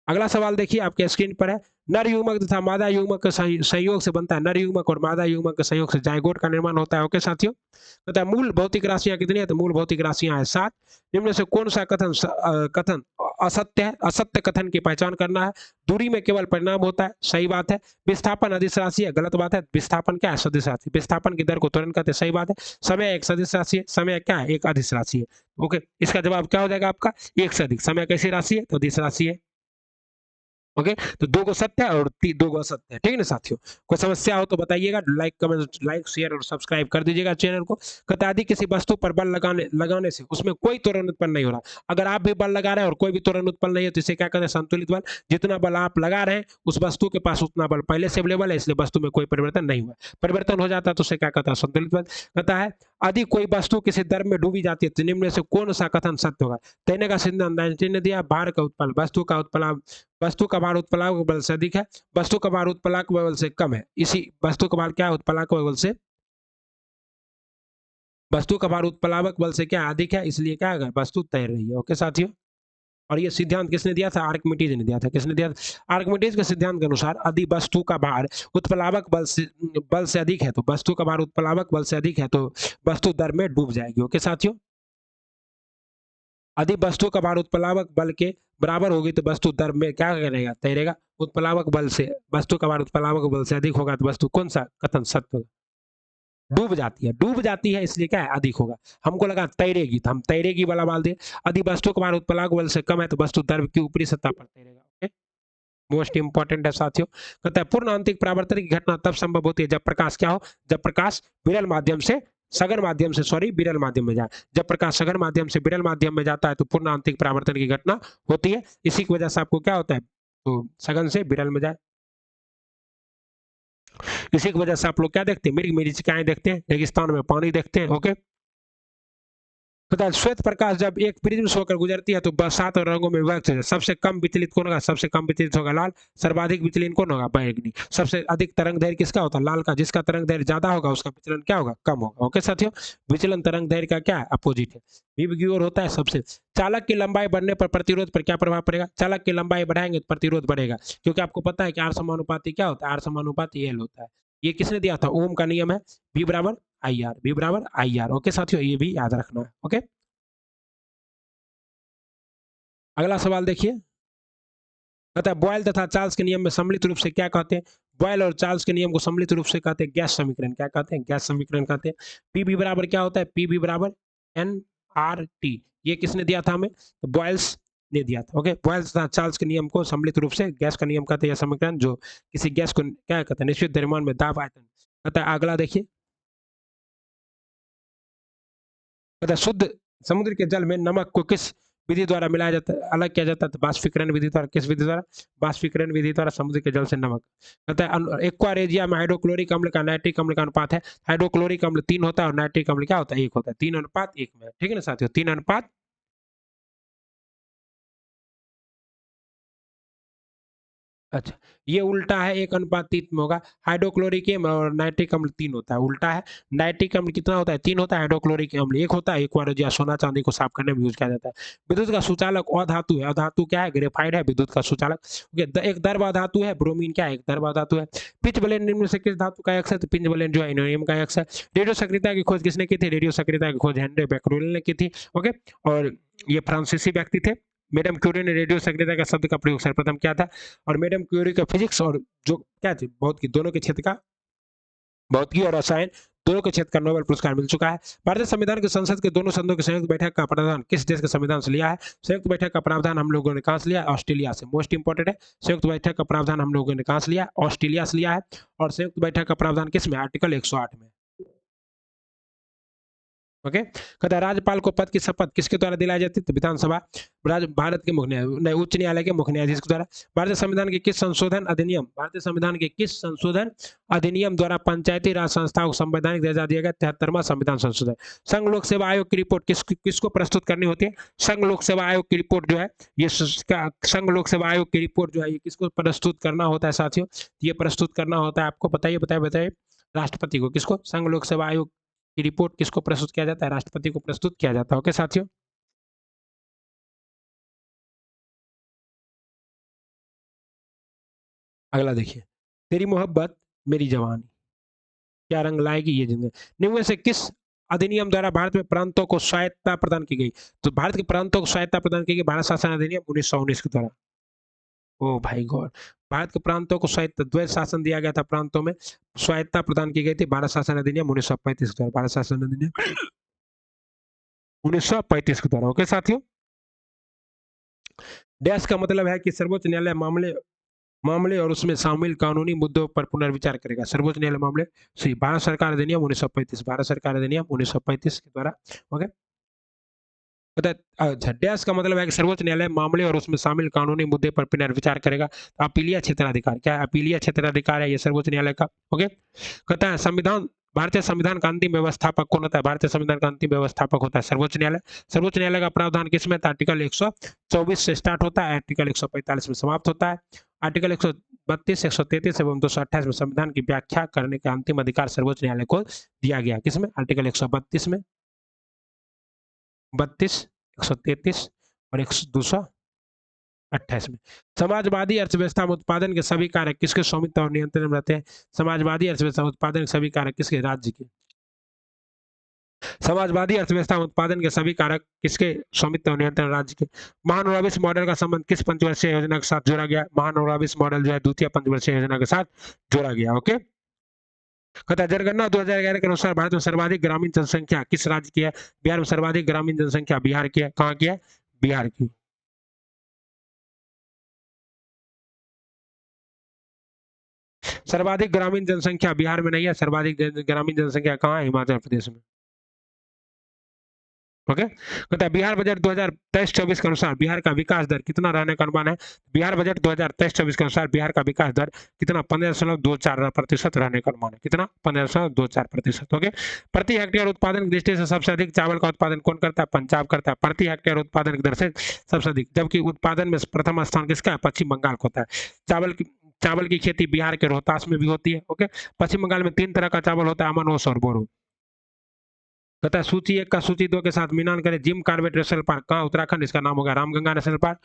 अगला सवाल देखिए आपके स्क्रीन पर है। नर युग्मक तथा मादा युग्मक के संयोग से बनता है, नर युग्मक और मादा युग्मक के संयोग से जायगोट का निर्माण होता है। ओके साथियों, कहता है मूल भौतिक राशियां कितनी है? तो मूल भौतिक राशियां है 7। निम्न से कौन सा कथन असत्य है? असत्य कथन की पहचान करना है। दूरी में केवल परिणाम होता है, सही बात है। विस्थापन अदिश राशि है, गलत बात है। विस्थापन क्या है? सदिश राशि। विस्थापन की दर को त्वरण कहते हैं, सही बात है। समय एक सदिश राशि है, समय क्या है? एक अदिश राशि है। ओके, इसका जवाब क्या हो जाएगा आपका? एक से अधिक। समय कैसी राशि है? तो अदिश राशि है। ओके, तो दो को सत्य है और दो को असत्य है, ठीक है ना साथियों। कोई समस्या हो तो बताइएगा, लाइक कमेंट लाइक शेयर और सब्सक्राइब कर दीजिएगा चैनल को। कहता यदि किसी वस्तु पर बल लगाने से उसमें कोई त्वरण उत्पन्न नहीं हो रहा, अगर आप भी बल लगा रहे हैं और कोई भी त्वरण उत्पन्न नहीं है, तो इसे क्या कहते हैं? संतुलित बल। जितना बल आप लगा रहे हैं उस वस्तु के पास उतना बल पहले से अवेलेबल है, इसलिए वस्तु में कोई परिवर्तन नहीं हुआ। परिवर्तन हो जाता है तो उसे क्या कहता है? संतुलित बल। कहता है यदि कोई वस्तु किसी दर में डूबी जाती है तो निम्न में से कौन सा कथन सत्य होगा? तैरने का सिद्धांत 19 ने दिया। भार का उत्पन्न, वस्तु का भार उत्प्लावक बल से अधिक है, वस्तु का भार उत्प्लावक बल से कम है। इसी वस्तु का भार क्या है? उत्प्लावक बल से, वस्तु का भार उत्प्लावक बल से क्या अधिक है, इसलिए क्या है? वस्तु तैर रही है। ओके साथियों, और ये सिद्धांत किसने दिया था? आर्किमिडीज ने दिया था। किसने दिया था? आर्किमिडीज के सिद्धांत के अनुसार यदि वस्तु का भार उत्प्लावक बल से अधिक है, तो वस्तु का भार उत्प्लावक बल से अधिक है तो वस्तु दर में डूब जाएगी। ओके साथियों, यदि वस्तु का भार उत्प्लावक बल के बराबर होगी तो वस्तु दर में क्या करेगा? तैरेगा। उत्प्लावक बल से, वस्तु का भार उत्प्लावक बल से अधिक होगा तो वस्तु कौन सा कथन सत्य होगा? डूब जाती है। डूब जाती है इसलिए क्या है? अधिक होगा। हमको लगा तैरेगी तो हम तैरेगी वाला बाल दिए। यदि वस्तु का भार उत्प्लावक बल से कम है तो वस्तु द्रव की ऊपरी सतह पर तैरेगा। ओके, मोस्ट इंपॉर्टेंट है साथियों। कहता है पूर्ण आंतरिक परावर्तन की घटना तब संभव होती है जब प्रकाश क्या हो? जब प्रकाश विरल माध्यम से सघन माध्यम से, सॉरी, विरल माध्यम में जाए। जब प्रकाश सघन माध्यम से विरल माध्यम में जाता है तो पूर्ण आंतरिक परावर्तन की घटना होती है। इसी की वजह से आपको क्या होता है? तो सघन से विरल में जाए। इसी की वजह से आप लोग क्या देखते हैं? मृग मरीचिकाएं देखते हैं, रेगिस्तान में पानी देखते हैं। ओके, पता है, श्वेत प्रकाश जब एक प्रिज्म से होकर गुजरती है तो 7 रंगों में विभक्त है। सबसे कम विचलित कौन होगा? सबसे कम विचलित होगा लाल। सर्वाधिक विचलन कौन होगा? बैंगनी। सबसे अधिक तरंग दैर्घ्य किसका होता है? लाल का। जिसका तरंग दैर्घ्य ज्यादा होगा उसका विचलन क्या होगा? कम होगा। ओके साथियों, विचलन तरंग दैर्घ्य का क्या है? अपोजिट है। विभ की ओर होता है सबसे। चालक की लंबाई बढ़ने पर प्रतिरोध पर क्या प्रभाव पड़ेगा? चालक की लंबाई बढ़ाएंगे तो प्रतिरोध बढ़ेगा, क्योंकि आपको पता है कि आर समानुपाती क्या होता है? आर समानुपाती एल होता है। ये किसने दिया था? ओम का नियम है, V बराबर आई आर, V बराबर आई आर। ओके साथियों, ये भी याद रखना है। ओके, अगला सवाल देखिए, कहता है बॉयल तथा चार्ल्स के नियम में सम्मिलित रूप से क्या कहते हैं? बॉयल और चार्ल्स के नियम को सम्मिलित रूप से कहते हैं गैस समीकरण। क्या कहते हैं? गैस समीकरण कहते हैं। पीबी बराबर क्या होता है? पीबी बराबर एन आर टी। ये किसने दिया था हमें? तो बॉयल्स ने दिया था। ओके, बॉयल्स तथा चार्ल्स के नियम को सम्मिलित रूप से गैस का नियम कहते हैं, यह समीकरण जो किसी गैस को क्या कहते हैं? निश्चित द्रव्यमान में दाब आयतन कहता है। अगला देखिए, कहता है शुद्ध समुद्र के जल में नमक को किस विधि द्वारा मिलाया जाता है? अलग किया जाता है? तो बाष्पीकरण विधि द्वारा। किस विधि द्वारा? बाष्पीकरण विधि द्वारा समुद्र के जल से नमक। कहता है एक्वा रेजिया में हाइड्रोक्लोरिक अम्ल का नाइट्रिक अम्ल का अनुपात है। हाइड्रोक्लोरिक अम्ल 3 होता है और नाइट्रिक अम्ल क्या होता है? 1 होता है। 3:1 में। ठीक है ना साथियों? 3:। अच्छा, ये उल्टा है, 1:3 में होगा। हाइड्रोक्लोरिक अम्ल और नाइट्रिक अम्ल 3 होता है, उल्टा है। नाइट्रिक अम्ल कितना होता है? 3 होता है। हाइड्रोक्लोरिक अम्ल 1 होता है। एक्वा रेजिया सोना चांदी को साफ करने में यूज किया जाता है। विद्युत का सुचालक अधातु है। अधातु क्या है? ग्रेफाइट है विद्युत का सुचालक। एक दर्व अधातु है ब्रोमीन। क्या है? एक दर्व अधातु है। पिच ब्लेंड निम्न में से किस धातु का अक्स है? तो पिच ब्लेंड जो है इनोनियम का अक्स है। रेडियो सक्रियता की खोज किसने की थी? रेडियो सक्रियता की खोज हेनरी बेक्रेल ने की थी। ओके, और ये फ्रांसीसी व्यक्ति थे। मैडम क्यूरी ने रेडियो सक्रियता का शब्द का प्रयोग सर्वप्रथम किया था। और मैडम क्यूरी का फिजिक्स और जो क्या थी भौतिकी, दोनों के क्षेत्र का, भौतिकी और रसायन दोनों के क्षेत्र का नोबेल पुरस्कार मिल चुका है। भारतीय संविधान के संसद के दोनों सदनों की संयुक्त बैठक का प्रावधान किस देश के संविधान से लिया है? संयुक्त बैठक का प्रावधान हम लोगों ने कहां से लिया? ऑस्ट्रेलिया से। मोस्ट इंपोर्टेंट है, संयुक्त बैठक का प्रावधान हम लोगों ने कहां से लिया? ऑस्ट्रेलिया से लिया है। और संयुक्त बैठक का प्रावधान किस में? आर्टिकल 108 में। ओके, कहता है राज्यपाल को पद की शपथ किसके द्वारा दिलाई जाती है? तो विधानसभा, भारत के मुख्य उच्च न्यायालय के मुख्य न्यायाधीश के द्वारा। भारतीय संविधान के किस संशोधन अधिनियम, भारतीय संविधान के किस संशोधन अधिनियम द्वारा पंचायती राज संस्थाओं को संवैधानिक दर्जा दिया गया? 73वां संविधान संशोधन। संघ लोक सेवा आयोग की रिपोर्ट किसको प्रस्तुत करनी होती है? संघ लोक सेवा आयोग की रिपोर्ट जो है, ये संघ लोक सेवा आयोग की रिपोर्ट जो है, ये किसको प्रस्तुत करना होता है साथियों? ये प्रस्तुत करना होता है आपको, बताइए बताइए बताइए, राष्ट्रपति को। किसको? संघ लोक सेवा आयोग की रिपोर्ट किसको प्रस्तुत किया जाता है? राष्ट्रपति को प्रस्तुत किया जाता है। ओके साथियों, अगला देखिए, तेरी मोहब्बत मेरी जवानी क्या रंग लाएगी ये जिंदगी। निम्न में से किस अधिनियम द्वारा भारत में प्रांतों को स्वायत्ता प्रदान की गई? तो भारत के प्रांतों को स्वायत्ता प्रदान की गई भारत शासन अधिनियम 1919 के द्वारा। ओ भाई गॉड, भारत के प्रांतों को स्वायत्त द्वैत शासन दिया गया था। प्रांतों में स्वायत्ता प्रदान की गई थी भारत शासन अधिनियम 1935 के द्वारा। भारत शासन अधिनियम 1935 के द्वारा। ओके साथियों, डैश का मतलब है कि सर्वोच्च न्यायालय मामले मामले और उसमें शामिल कानूनी मुद्दों पर पुनर्विचार करेगा। सर्वोच्च न्यायालय मामले सी, भारत सरकार अधिनियम 1935, भारत सरकार अधिनियम 1935 के द्वारा। ओके, अच्छा, डैश का मतलब है कि सर्वोच्च न्यायालय मामले और उसमें शामिल कानूनी मुद्दे पर पुनर्विचार करेगा। तो अपीलीय क्षेत्राधिकार क्या है? अपीलीय क्षेत्राधिकार है ये सर्वोच्च न्यायालय का। ओके, कहता है संविधान, भारतीय संविधान का अंतिम व्यवस्थापक कौन होता है? भारतीय संविधान का अंतिम व्यवस्थापक होता है सर्वोच्च न्यायालय। सर्वोच्च न्यायालय का प्रावधान किसमें था? आर्टिकल 124 से स्टार्ट होता है, आर्टिकल 145 में समाप्त होता है। आर्टिकल 132, 133 एवं 228 में संविधान की व्याख्या करने का अंतिम अधिकार सर्वोच्च न्यायालय को दिया गया। किसमें? आर्टिकल 132 में, 32, 133 और 228 में। समाजवादी अर्थव्यवस्था में उत्पादन के सभी कारक किसके स्वामित्व और नियंत्रण में रहते हैं? समाजवादी अर्थव्यवस्था में उत्पादन के सभी कारक किसके? राज्य के। समाजवादी अर्थव्यवस्था में उत्पादन के सभी कारक किसके स्वामित्व और नियंत्रण? राज्य के। महानवोराबिस मॉडल का संबंध किस पंचवर्षीय योजना के साथ जोड़ा गया? महानवोराबिस मॉडल जो है द्वितीय पंचवर्षीय योजना के साथ जोड़ा गया। ओके, कहता है जनगणना 2011 के अनुसार भारत में सर्वाधिक ग्रामीण जनसंख्या किस राज्य की है? बिहार में सर्वाधिक ग्रामीण जनसंख्या बिहार की है। कहाँ की है? बिहार की। सर्वाधिक ग्रामीण जनसंख्या बिहार में नहीं है, सर्वाधिक ग्रामीण जनसंख्या कहाँ है? हिमाचल प्रदेश में। ओके, कहता है बिहार बजट 2023-24 के अनुसार बिहार का विकास दर कितना रहने का अनुमान है। बिहार बजट 2023-24 के अनुसार बिहार का विकास दर कितना 15.24% रहने का अनुमान है। कितना 15.24%। ओके, प्रति हेक्टेयर उत्पादन की दृष्टि से सबसे अधिक चावल का उत्पादन कौन करता है। पंजाब करता है प्रति हेक्टेयर उत्पादन की दर से सबसे अधिक, जबकि उत्पादन में प्रथम स्थान किसका है, पश्चिम बंगाल को होता है। चावल की खेती बिहार के रोहतास में भी होती है। ओके, पश्चिम बंगाल में 3 तरह का चावल होता है, अमन, ओस और बोरो। कहता है सूची 1 का सूची 2 के साथ मिलान करें। जिम कॉर्बेट नेशनल पार्क कहाँ, उत्तराखंड, इसका नाम होगा रामगंगा नेशनल पार्क।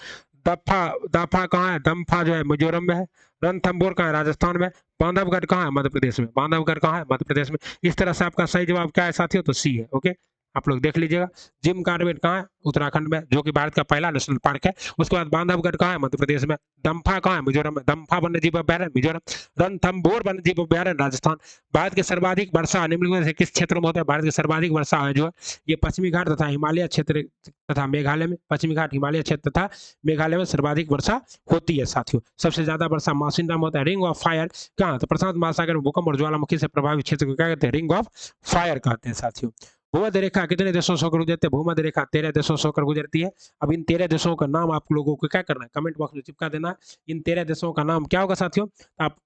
दफा दफा कहाँ है, दम्फा जो है मिजोरम में है। रणथंबोर कहाँ है, राजस्थान में। बांधवगढ़ कहाँ है, मध्य प्रदेश में। बांधवगढ़ कहाँ है, मध्य प्रदेश में। इस तरह से आपका सही जवाब क्या है साथियों, तो सी है। ओके, आप लोग देख लीजिएगा। जिम कॉर्बेट कहाँ है, उत्तराखंड में, जो कि भारत का पहला नेशनल पार्क है। उसके बाद बांधवगढ़ कहाँ है, मध्य प्रदेश में। दम्फा कहाँ है, मिजोरम में। दम्फा वन्यजीव अभ्यारण्य मिजोरम। रणथंबोर वन्यजीव अभ्यारण्य राजस्थान। भारत के सर्वाधिक वर्षा निम्नलिखित में से किस क्षेत्र में होता है। भारत के सर्वाधिक वर्षा है जो है ये पश्चिमी घाट तथा हिमालय क्षेत्र तथा मेघालय में। पश्चिमी घाट, हिमालय क्षेत्र तथा मेघालय में सर्वाधिक वर्षा होती है साथियों। सबसे ज्यादा वर्षा मासिंडा में होता है। रिंग ऑफ फायर कहाँ, तो प्रशांत महासागर में भूकंप और ज्वालामुखी से प्रभावित क्षेत्र को क्या कहते हैं, रिंग ऑफ फायर कहते हैं साथियों। भूमध्य रेखा कितने देशों से होकर गुजरती है। भूमध्य रेखा 13 देशों से होकर गुजरती है। अब इन 13 देशों का नाम आप लोगों को क्या करना है, कमेंट बॉक्स में चिपका देना है। इन 13 देशों का नाम क्या होगा साथियों। आप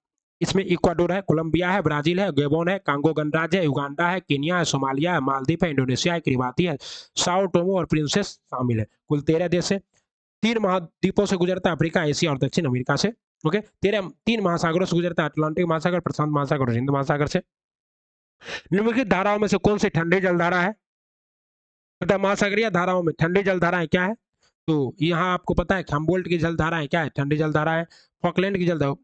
इसमें इक्वाडोर है, कोलंबिया है, ब्राजील है, गेबोन है, कांगो गणराज्य है, युगांडा है, केनिया है, सोमालिया है, मालदीव है, इंडोनेशिया है, किरिबाती है, साओ टोमो और प्रिंसेस शामिल है। कुल 13 देश है। 3 महाद्वीपों से गुजरता है, अफ्रीका, एशिया और दक्षिण अमेरिका से। ओके, 3 महासागरों से गुजरता है, अटलांटिक महासागर, प्रशांत महासागर और हिंद महासागर से। निम्नलिखित धाराओं में से कौन सी ठंडी जलधारा है। तथा महासागरीय धाराओं में ठंडी जलधाराएं क्या है, तो यहाँ आपको पता है खम्बोल्ट की जलधाराएं क्या है, ठंडी जलधारा है। फॉकलैंड की जलधारा,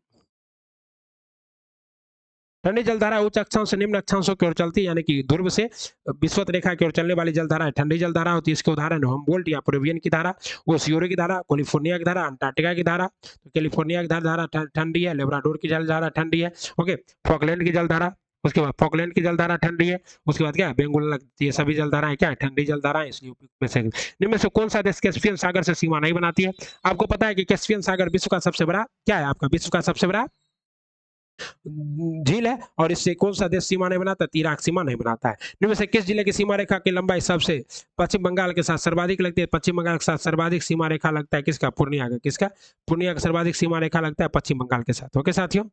ठंडी जलधारा उच्च अक्षांश से निम्न अक्षांशों की ओर चलती है, यानी कि ध्रुव से विषुवत रेखा की ओर चलने वाली जलधारा है ठंडी जलधारा होती है। इसके उदाहरण हम्बोल्ट या पेरुवियन की धारा, ओसियोरी की धारा, कैलिफोर्निया की धारा, अंटार्कटिका की धारा। तो कैलिफोर्निया की धारा ठंडी है, लेब्राडोर की जलधारा ठंडी है। ओके, फॉकलैंड की जलधारा, उसके बाद फॉकलैंड की जलधारा ठंडी है। उसके बाद क्या है, बेंगुल, ये सभी जलधाराएं क्या है, ठंडी जलधाराएं। इसलिए में से निम्न में से कौन सा देश कैस्पियन सागर से सीमा नहीं बनाती है। आपको पता है कि कैस्पियन सागर विश्व का सबसे बड़ा क्या है, आपका विश्व का सबसे बड़ा झील है। और इससे कौन सा देश सीमा नहीं बनाता, इराक सीमा नहीं बनाता है। इनमें से किस जिले की सीमा रेखा की लंबाई सबसे पश्चिम बंगाल के साथ सर्वाधिक लगती है। पश्चिम बंगाल के साथ सर्वाधिक सीमा रेखा लगता है किसका, पूर्णिया का। किसका, पूर्णिया का सर्वाधिक सीमा रेखा लगता है पश्चिम बंगाल के साथ। ओके साथियों,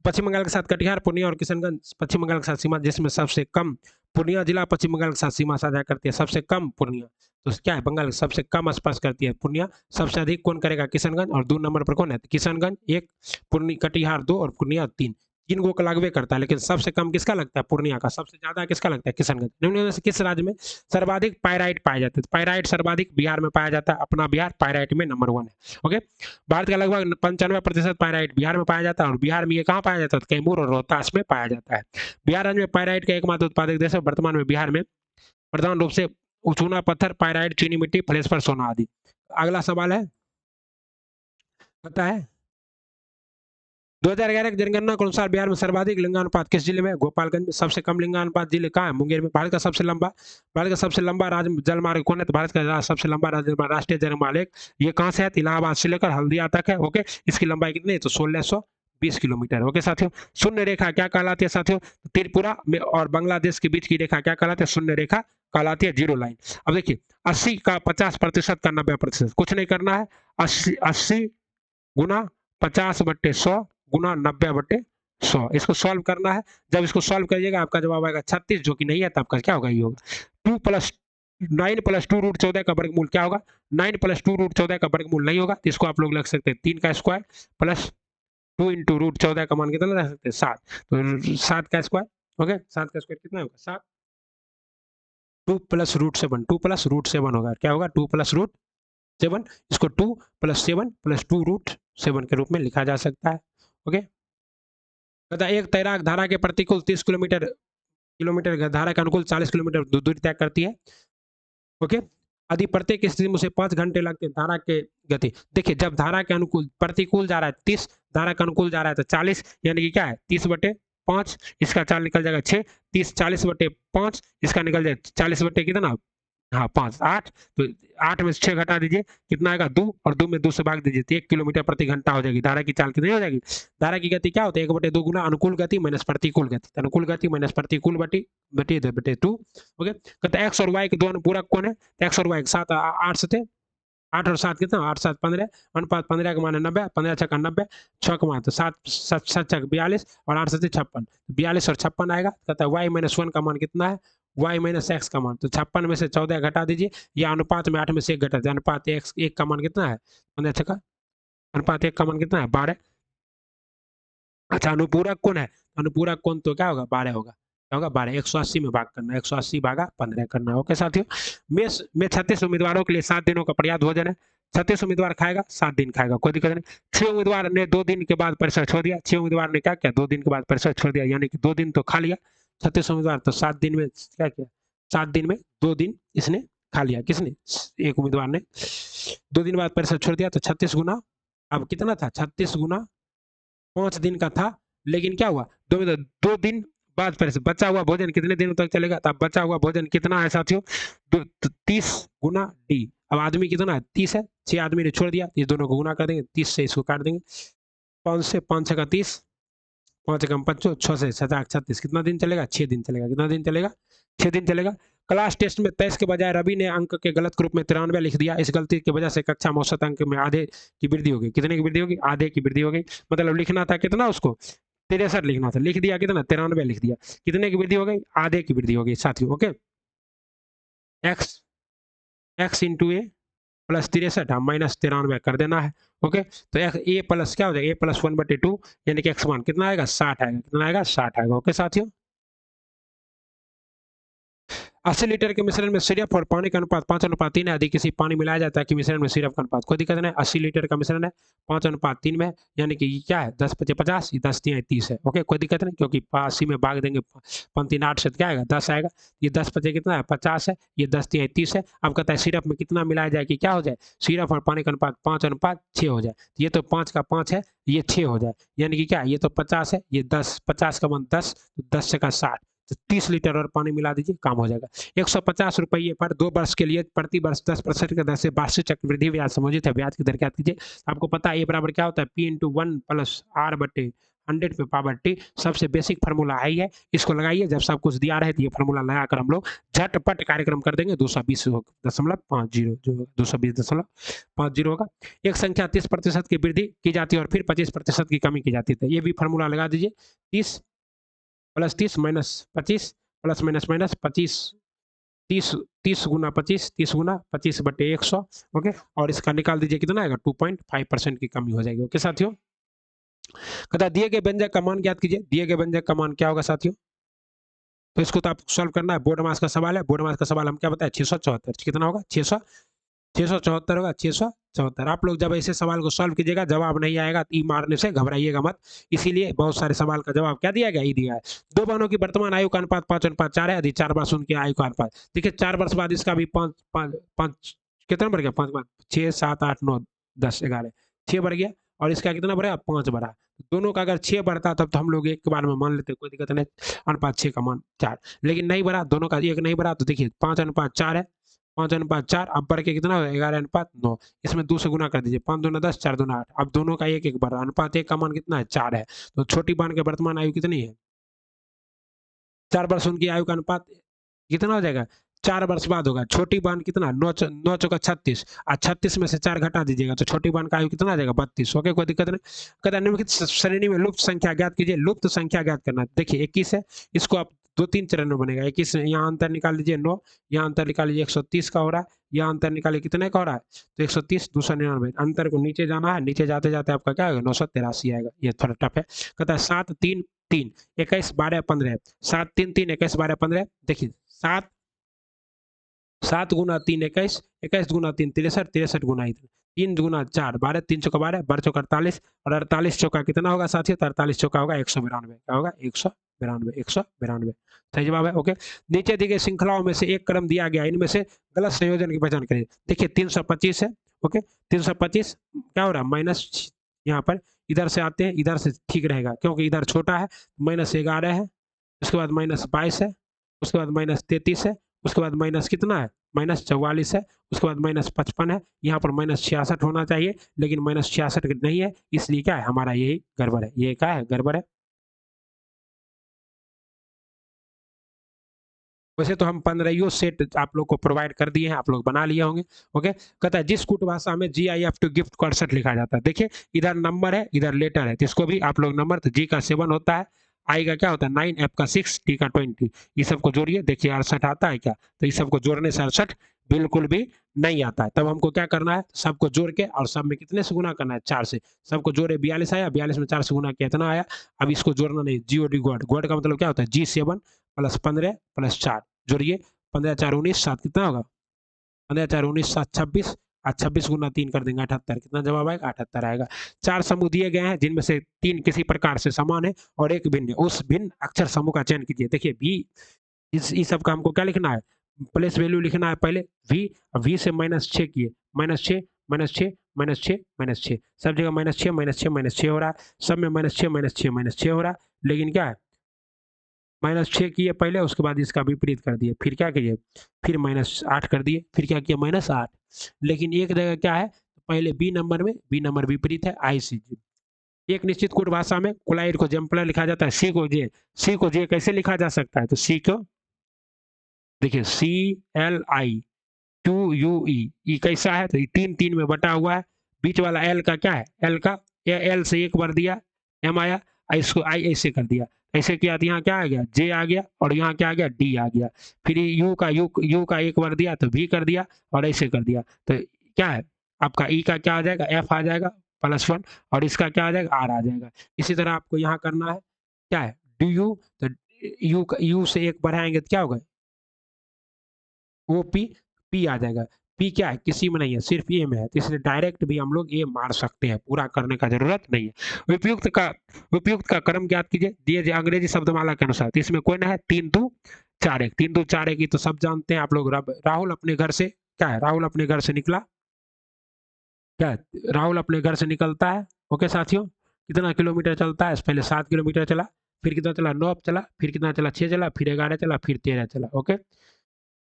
पश्चिम बंगाल के साथ कटिहार, पूर्णिया और किशनगंज पश्चिम बंगाल के साथ सीमा, जिसमें सबसे कम पूर्णिया जिला पश्चिम बंगाल के साथ सीमा साझा करती है। सबसे कम पूर्णिया, तो क्या है, बंगाल सबसे कम स्पर्श करती है पूर्णिया। सबसे अधिक कौन करेगा, किशनगंज। और 2 नंबर पर कौन है, किशनगंज 1, पूर्णिया कटिहार 2 और पूर्णिया 3। 3 को लगवे करता है, लेकिन सबसे कम किसका लगता है, पूर्णिया का। सबसे ज्यादा किसका लगता है, किशनगंज। निम्न में से किस राज्य में सर्वाधिक पायराइट पाए जाते हैं। पायराइट सर्वाधिक बिहार में पाया जाता है। अपना बिहार पायराइट में नंबर 1 है। ओके, भारत का लगभग 95% पायराइट बिहार में पाया जाता है। और बिहार में ये कहाँ पाया जाता है, कैमूर और रोहतास में पाया जाता है। बिहार राज्य में पायराइट का एकमात्र उत्पादक देश है। वर्तमान में बिहार में प्रधान रूप से चूना पत्थर, पायराइट, चीनी मिट्टी, फ्लेसफर, सोना आदि। अगला सवाल है, पता है 2011 की जनगणना के अनुसार बिहार में सर्वाधिक लिंगानुपात किस जिले में, गोपालगंज में। सबसे कम लिंगानुपात जिले कहाँ है, मुंगेर में। भारत का सबसे लंबा राज्य जलमार्ग कौन है, तो भारत का सबसे लंबा राष्ट्रीय जलमार्ग ये कहाँ से है, इलाहाबाद से लेकर हल्दिया तक है। ओके, इसकी लंबाई कितनी है, तो 1620 किलोमीटर। ओके साथियों, शून्य रेखा क्या कहलाती है साथियों, त्रिपुरा में और बांग्लादेश के बीच की रेखा क्या कहलाती है, शून्य रेखा कहलाती है, जीरो लाइन। अब देखिए 80 का 50% का 90%, कुछ नहीं करना है। 80 गुना 50/100 गुना 90/100, इसको सॉल्व करना है। जब इसको सॉल्व करिएगा आपका जवाब आएगा 36, जो कि नहीं है, तो आपका क्या होगा, ये होगा 9 + 2 रूट 14 का वर्गमूल क्या होगा, 9 + 2 रूट 14 का वर्गमूल नहीं होगा, तो इसको आप लोग लग सकते हैं 3 का स्क्वायर प्लस 2 इंटू रूट 14 का मान कितना रख सकते हैं, 7। तो 7 का स्क्वायर। ओके, 7 का स्क्वायर कितना होगा, 7। 2 + √7, 2 + √7 होगा, क्या होगा, 2 + √7। इसको 2 + 7 + 2 √7 के रूप में लिखा जा सकता है। ओके, तथा एक तैराक धारा के प्रतिकूल 30 किलोमीटर धारा के अनुकूल 40 किलोमीटर दूरी तय करती है। ओके, यदि प्रत्येक स्थिति में उसे 5 घंटे लगते हैं धारा के गति। देखिए, जब धारा के अनुकूल प्रतिकूल जा रहा है 30, धारा के अनुकूल जा रहा है तो 40, यानी कि क्या है 30/5, इसका 4 निकल जाएगा 6, 30 40/5, इसका निकल जाएगा 40 बटे कितना हाँ 5 8, तो 8 में से 6 घटा दीजिए, कितना आएगा 2, और 2 में 2 से भाग दीजिए तो 1 किलोमीटर प्रति घंटा हो जाएगी। धारा की चाल कितनी हो जाएगी? धारा की गति क्या होती है? 1/2 गुना अनुकूल गति माइनस प्रतिकूल गति। तो अनुकूल गति माइनस प्रतिकूल बटी बटी 2 ओके। कहते हैं एक्स और वाई के दो अनुपूरक कौन है? तो एक्स और वाई 7 8 से थे, 8 और 7 कितना? 8 7 15, अनुपात 15 का मान है 90, 15 छक्का 90, 6 का मान तो 7 7 7 छक 42 और 8 7 56, 42 और 56 आएगा। कहता है y माइनस 1 का मान कितना है? y माइनस x का मान, तो 56 में से 14 घटा दीजिए, या अनुपात में 8 में से 1 घटा दीजिए, अनुपात 1 का मान कितना है? 15 छक्का, अनुपात 1 का मान कितना है? 12। अच्छा अनुपूरक कौन है? अनुपूरक कौन तो क्या होगा? 12 होगा। क्या होगा? 12। 180 में भाग करना है, 180 भागा 15 करना है। ओके साथियों, में 36 उम्मीदवारों के लिए 7 दिनों का पर्याप्त भोजन है। 36 उम्मीदवार खाएगा, 7 दिन खाएगा, कोई दिक्कत नहीं। 6 उम्मीदवार ने 2 दिन के बाद परिसर छोड़ दिया। 6 उम्मीदवार ने क्या किया? 2 दिन के बाद परिसर छोड़ दिया, यानी कि 2 दिन तो खा लिया। 36 उम्मीदवार तो 7 दिन में क्या किया? 7 दिन में 2 दिन इसने खा लिया। किसने? एक उम्मीदवार ने 2 दिन बाद परिसर छोड़ दिया, तो 36 गुना, अब कितना था? 36 गुना 5 दिन का था, लेकिन क्या हुआ? 2 दिन बाद परिसर, बचा हुआ भोजन कितने दिनों तक चलेगा? तो अब बचा हुआ भोजन कितना है साथियों? 30 गुना डी। अब आदमी कितना है? 30 है, 6 आदमी ने छोड़ दिया, इस दोनों को गुना कर देंगे, 30 से इसको काट देंगे, 5 से 5 छक्का 30, 5 एकम 5, 6 से 7 8 36, कितना दिन चलेगा? 6 दिन चलेगा। कितना दिन चलेगा? 6 दिन चलेगा। क्लास टेस्ट में 23 के बजाय रवि ने अंक के गलत ग्रुप में 93 लिख दिया। इस गलती की वजह से कक्षा में औसत अंक में आधे की वृद्धि हो गई। कितने की वृद्धि होगी? आधे की वृद्धि हो गई। मतलब लिखना था कितना उसको? 63 लिखना था, लिख दिया कितना? 93 लिख दिया। कितने की वृद्धि हो गई? आधे की वृद्धि हो गई साथियों। ओके, एक्स एक्स इंटू ए प्लस 63 हम माइनस 93 कर देना है। ओके, तो ए प्लस क्या हो जाएगा? ए प्लस 1/2, यानी कि एक्स मान कितना आएगा? 60 आएगा। कितना आएगा? 60 आएगा। ओके साथियों, 80 लीटर के मिश्रण में सिरप और पानी का अनुपात 5:3 है। यदि किसी पानी मिलाया जाता है कि मिश्रण में सिरप का अनुपात, कोई दिक्कत नहीं। 80 लीटर का मिश्रण है, 5:3 में, यानी कि क्या है? 10 × 50, 10 × 30 है। ओके, कोई दिक्कत नहीं, क्योंकि 80 में भाग देंगे 5 × 8 से क्या आएगा? 10 आएगा। ये 10 × 5 कितना है? 50 है, ये 10 × 30 है। अब कहता है सिरप में कितना मिलाया जाए कि क्या हो जाए? सिरप और पानी का अनुपात 5:6 हो जाए। ये तो 5 का 5 है, ये 6 हो जाए, यानी कि क्या? ये तो 50 है, ये 10, 50 का मान 10, 10 से का 60, तो 30 लीटर और पानी मिला दीजिए, काम हो जाएगा। 150 रुपये पर 2 वर्ष के लिए प्रति वर्ष 10% की दर से वार्षिक चक्रवृद्धि ब्याज समझित है। ब्याज की दर क्या कीजिए? आपको पता है ए बराबर क्या होता है? पी इंटू 1 प्लस आर बटे 100 पे पावर टी। सबसे बेसिक फार्मूला है ये, इसको लगाइए। जब सब कुछ दिया रहे तो ये फार्मूला लगाकर हम लोग झटपट कार्यक्रम कर देंगे। 220.50 जो 220.50 होगा। एक संख्या 30% की वृद्धि की जाती है और फिर 25% की कमी की जाती है। तो ये भी फार्मूला लगा दीजिए। 30 plus 30 minus 25 plus minus minus 25, 30 30 गुना 25, 30 गुना 25/100। ओके, और इसका निकाल दीजिए, कितना आएगा? 2.5% की कमी हो जाएगी। ओके साथियों, कहता दिए गए व्यंजक का मान ज्ञात कीजिए। दिए गए व्यंजक का मान क्या होगा साथियों? तो इसको तो आपको सॉल्व करना है, बोर्ड मास का सवाल है। बोर्ड मास का सवाल हम क्या बताए? 674। कितना होगा? 674 होगा। 674। आप लोग जब ऐसे सवाल को सॉल्व कीजिएगा, जवाब नहीं आएगा तो ई मारने से घबराइएगा मत। इसीलिए बहुत सारे सवाल का जवाब क्या दिया गया? ई दिया है। 2 बहनों की वर्तमान आयु का अनुपात 5:4 है। यदि 4 वर्ष उनकी आयु का अनुपात, देखिए 4 वर्ष बाद इसका भी 5 कितना बढ़ गया? 5 बाद 6 7 8 9 10 11 6 बढ़ गया, और इसका कितना बढ़ेगा? 5 बढ़ा। दोनों का अगर 6 बढ़ता तब तो हम लोग एक के बार में मान लेते, कोई दिक्कत नहीं, अनुपात 6 का मान 4, लेकिन नहीं बढ़ा, दोनों का एक नहीं बढ़ा, तो देखिए 5:4 है, 5:4, अब बढ़ के कितना होगा? 11:9। इसमें 2 से गुना कर दीजिए, 5 दूना 10, 4 दूना 8। अब दोनों का एक एक बढ़ रहा, अनुपात 1 का मान कितना है? 4 है। तो छोटी बहन के वर्तमान आयु कितनी है? 4 वर्ष उनकी आयु का अनुपात कितना हो जाएगा? 4 वर्ष बाद होगा। छोटी बहन कितना? 9 चौका 36, और 36 में से 4 घटा दीजिएगा तो छोटी बहन का आयु कितना आ जाएगा? 32। ओके, कोई दिक्कत नहीं। कहता है निम्नलिखित श्रेणी में लुप्त संख्या ज्ञात कीजिए। लुप्त संख्या ज्ञात करना, देखिए 21 है, इसको आप 2-3 चरण में बनेगा। 21 यहाँ अंतर निकाल लीजिए 9, यहाँ अंतर निकाल लीजिए 130 का हो रहा है, यहाँ अंतर निकालिए कितने का हो रहा है? तो 130 299, अंतर को नीचे जाना है, नीचे जाते जाते आपका क्या आएगा? 983 आएगा। ये थोड़ा टफ है। कहता है 7 3 3 21 12 15, 7 3 3 21 12 15। देखिए 7 7 गुना 3 21, 21 गुना 3 63, 63 गुना 3 गुना 4 12, 3 चौका 12, 12 चौका 48, और 48 चौका कितना होगा साथियों? तो 48 चौका होगा 192। क्या होगा? 192, 192 सही जवाब है। ओके, नीचे दी गई श्रृंखलाओं में से एक क्रम दिया गया, इनमें से गलत संयोजन की पहचान करिए। देखिए 325 है। ओके, 325 क्या हो रहा है? माइनस, यहाँ पर इधर से आते हैं, इधर से ठीक रहेगा क्योंकि इधर छोटा है, -11 है, उसके बाद -22 है, उसके बाद -33 है, उसके बाद माइनस कितना है? -44 है, उसके बाद -55 है, यहाँ पर -66 होना चाहिए, लेकिन -66 नहीं है, इसलिए क्या है हमारा यही गड़बड़ है। ये क्या है गड़बड़ है। वैसे तो हम 15 सेट आप लोग को प्रोवाइड कर दिए हैं, आप लोग बना लिए होंगे। ओके, कहता है जिस कूट भाषा में GIF टू गिफ्ट को 68 लिखा जाता है। देखिए इधर नंबर है, इधर लेटर है, तो इसको भी आप लोग नंबर, तो G का 7 होता है, I का क्या होता है 9, F का 6, T का 20, ये सबको जोड़िए, देखिए 68 आता है क्या? तो इस सबको जोड़ने से 68 बिल्कुल भी नहीं आता है। तब हमको क्या करना है, सबको जोड़ के और सब में कितने से गुना करना है, 4 से। सबको जोड़े 42 आया, 42 में 4 से गुना किया इतना आया। अब इसको जोड़ना नहीं, GOD गॉड, गॉड का मतलब क्या होता है G7 प्लस 15 प्लस 4, जोड़िए 15 4 19, 7 कितना होगा, 15 4 19 7 26, 26 गुना 3 कर देंगे 78, कितना जवाब आएगा 78 आएगा। 4 समूह दिए गए हैं जिनमें से 3 किसी प्रकार से समान है और एक भिन्न है, उस भिन्न अक्षर समूह का चयन कीजिए। देखिए वी, इस सब का हमको क्या लिखना है, प्लेस वैल्यू लिखना है पहले वी, वी से -6 किए, -6 -6 -6 -6, सब जगह -6 -6 -6 हो रहा है, सब में -6 -6 -6 हो रहा है, लेकिन क्या है -6 किए पहले, उसके बाद इसका विपरीत कर दिए, फिर क्या किए, फिर -8 कर दिए, फिर क्या किया -8, लेकिन एक जगह क्या है, पहले बी नंबर में, बी नंबर विपरीत है ICG। एक निश्चित कोड भाषा में क्लोराइड को जम्पलर लिखा जाता है, सी को जे, सी को जे कैसे लिखा जा सकता है, तो सी को देखिए CLI 2UE, ई कैसा है, तो ये 3 में बटा हुआ है, बीच वाला एल का क्या है, एल का एल से एक बार दिया, एम आया, इसको आई ऐसे कर दिया, ऐसे किया तो यहाँ क्या आ गया जे आ गया, और यहाँ क्या आ गया डी आ गया, फिर यू का एक बार दिया तो भी कर दिया, और ऐसे कर दिया, तो क्या है आपका ई का क्या आ जाएगा, एफ आ जाएगा +1, और इसका क्या आ जाएगा आर आ जाएगा। इसी तरह आपको यहाँ करना है क्या है डी यू, तो यू से एक बढ़ाएंगे तो क्या होगा, वो पी आ जाएगा। पी क्या है किसी में नहीं है, सिर्फ ए में है, तो इसलिए डायरेक्ट भी हम लोग ए मार सकते हैं, पूरा करने का जरूरत नहीं है। उपयुक्त का क्रम ज्ञात कीजिए, दिए जाए अंग्रेजी शब्दमाला के अनुसार, तो इसमें कोई ना है 3 2 4 1, 3 2 4 1 तो सब जानते हैं आप लोग। राहुल अपने घर से क्या है, राहुल अपने घर से निकला, क्या है राहुल अपने घर से निकलता है। ओके साथियों, कितना किलोमीटर चलता है, पहले 7 किलोमीटर चला, फिर कितना चला 9 चला, फिर कितना चला 6 चला, फिर 11 चला, फिर 13 चला। ओके,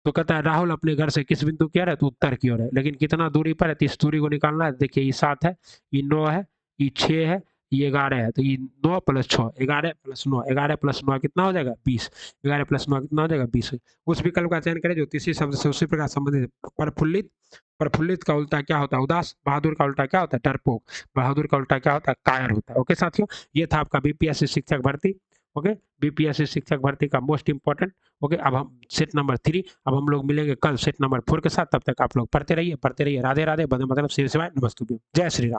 तो कहता है राहुल अपने घर से किस बिंदु की ओर है, तो उत्तर की ओर है, लेकिन कितना दूरी पर है, तो इस दूरी को निकालना है। देखिए ये 7 है, ये 9 है, ये 6 है, ये 11 है, तो ये 9 + 6, 11 + 9, 11 + 9 कितना हो जाएगा 20, 11 + 9 कितना हो जाएगा 20। उस विकल्प का चयन करें जो तीसरे शब्द से उसी प्रकार संबंधित है। प्रफुल्लित, प्रफुल्लित का उल्टा क्या होता है उदास, बहादुर का उल्टा क्या होता है डरपोक, बहादुर का उल्टा क्या होता है कायर होता है। ओके साथियों, ये था आपका BPSC शिक्षक भर्ती। ओके, BPSC शिक्षक भर्ती का मोस्ट इंपॉर्टेंट। ओके, अब हम सेट नंबर 3, अब हम लोग मिलेंगे कल सेट नंबर 4 के साथ। तब तक आप लोग पढ़ते रहिए राधे राधे, बंदे मतलब शिव शिवाय, नमस्तुभ्यम, जय श्री राम।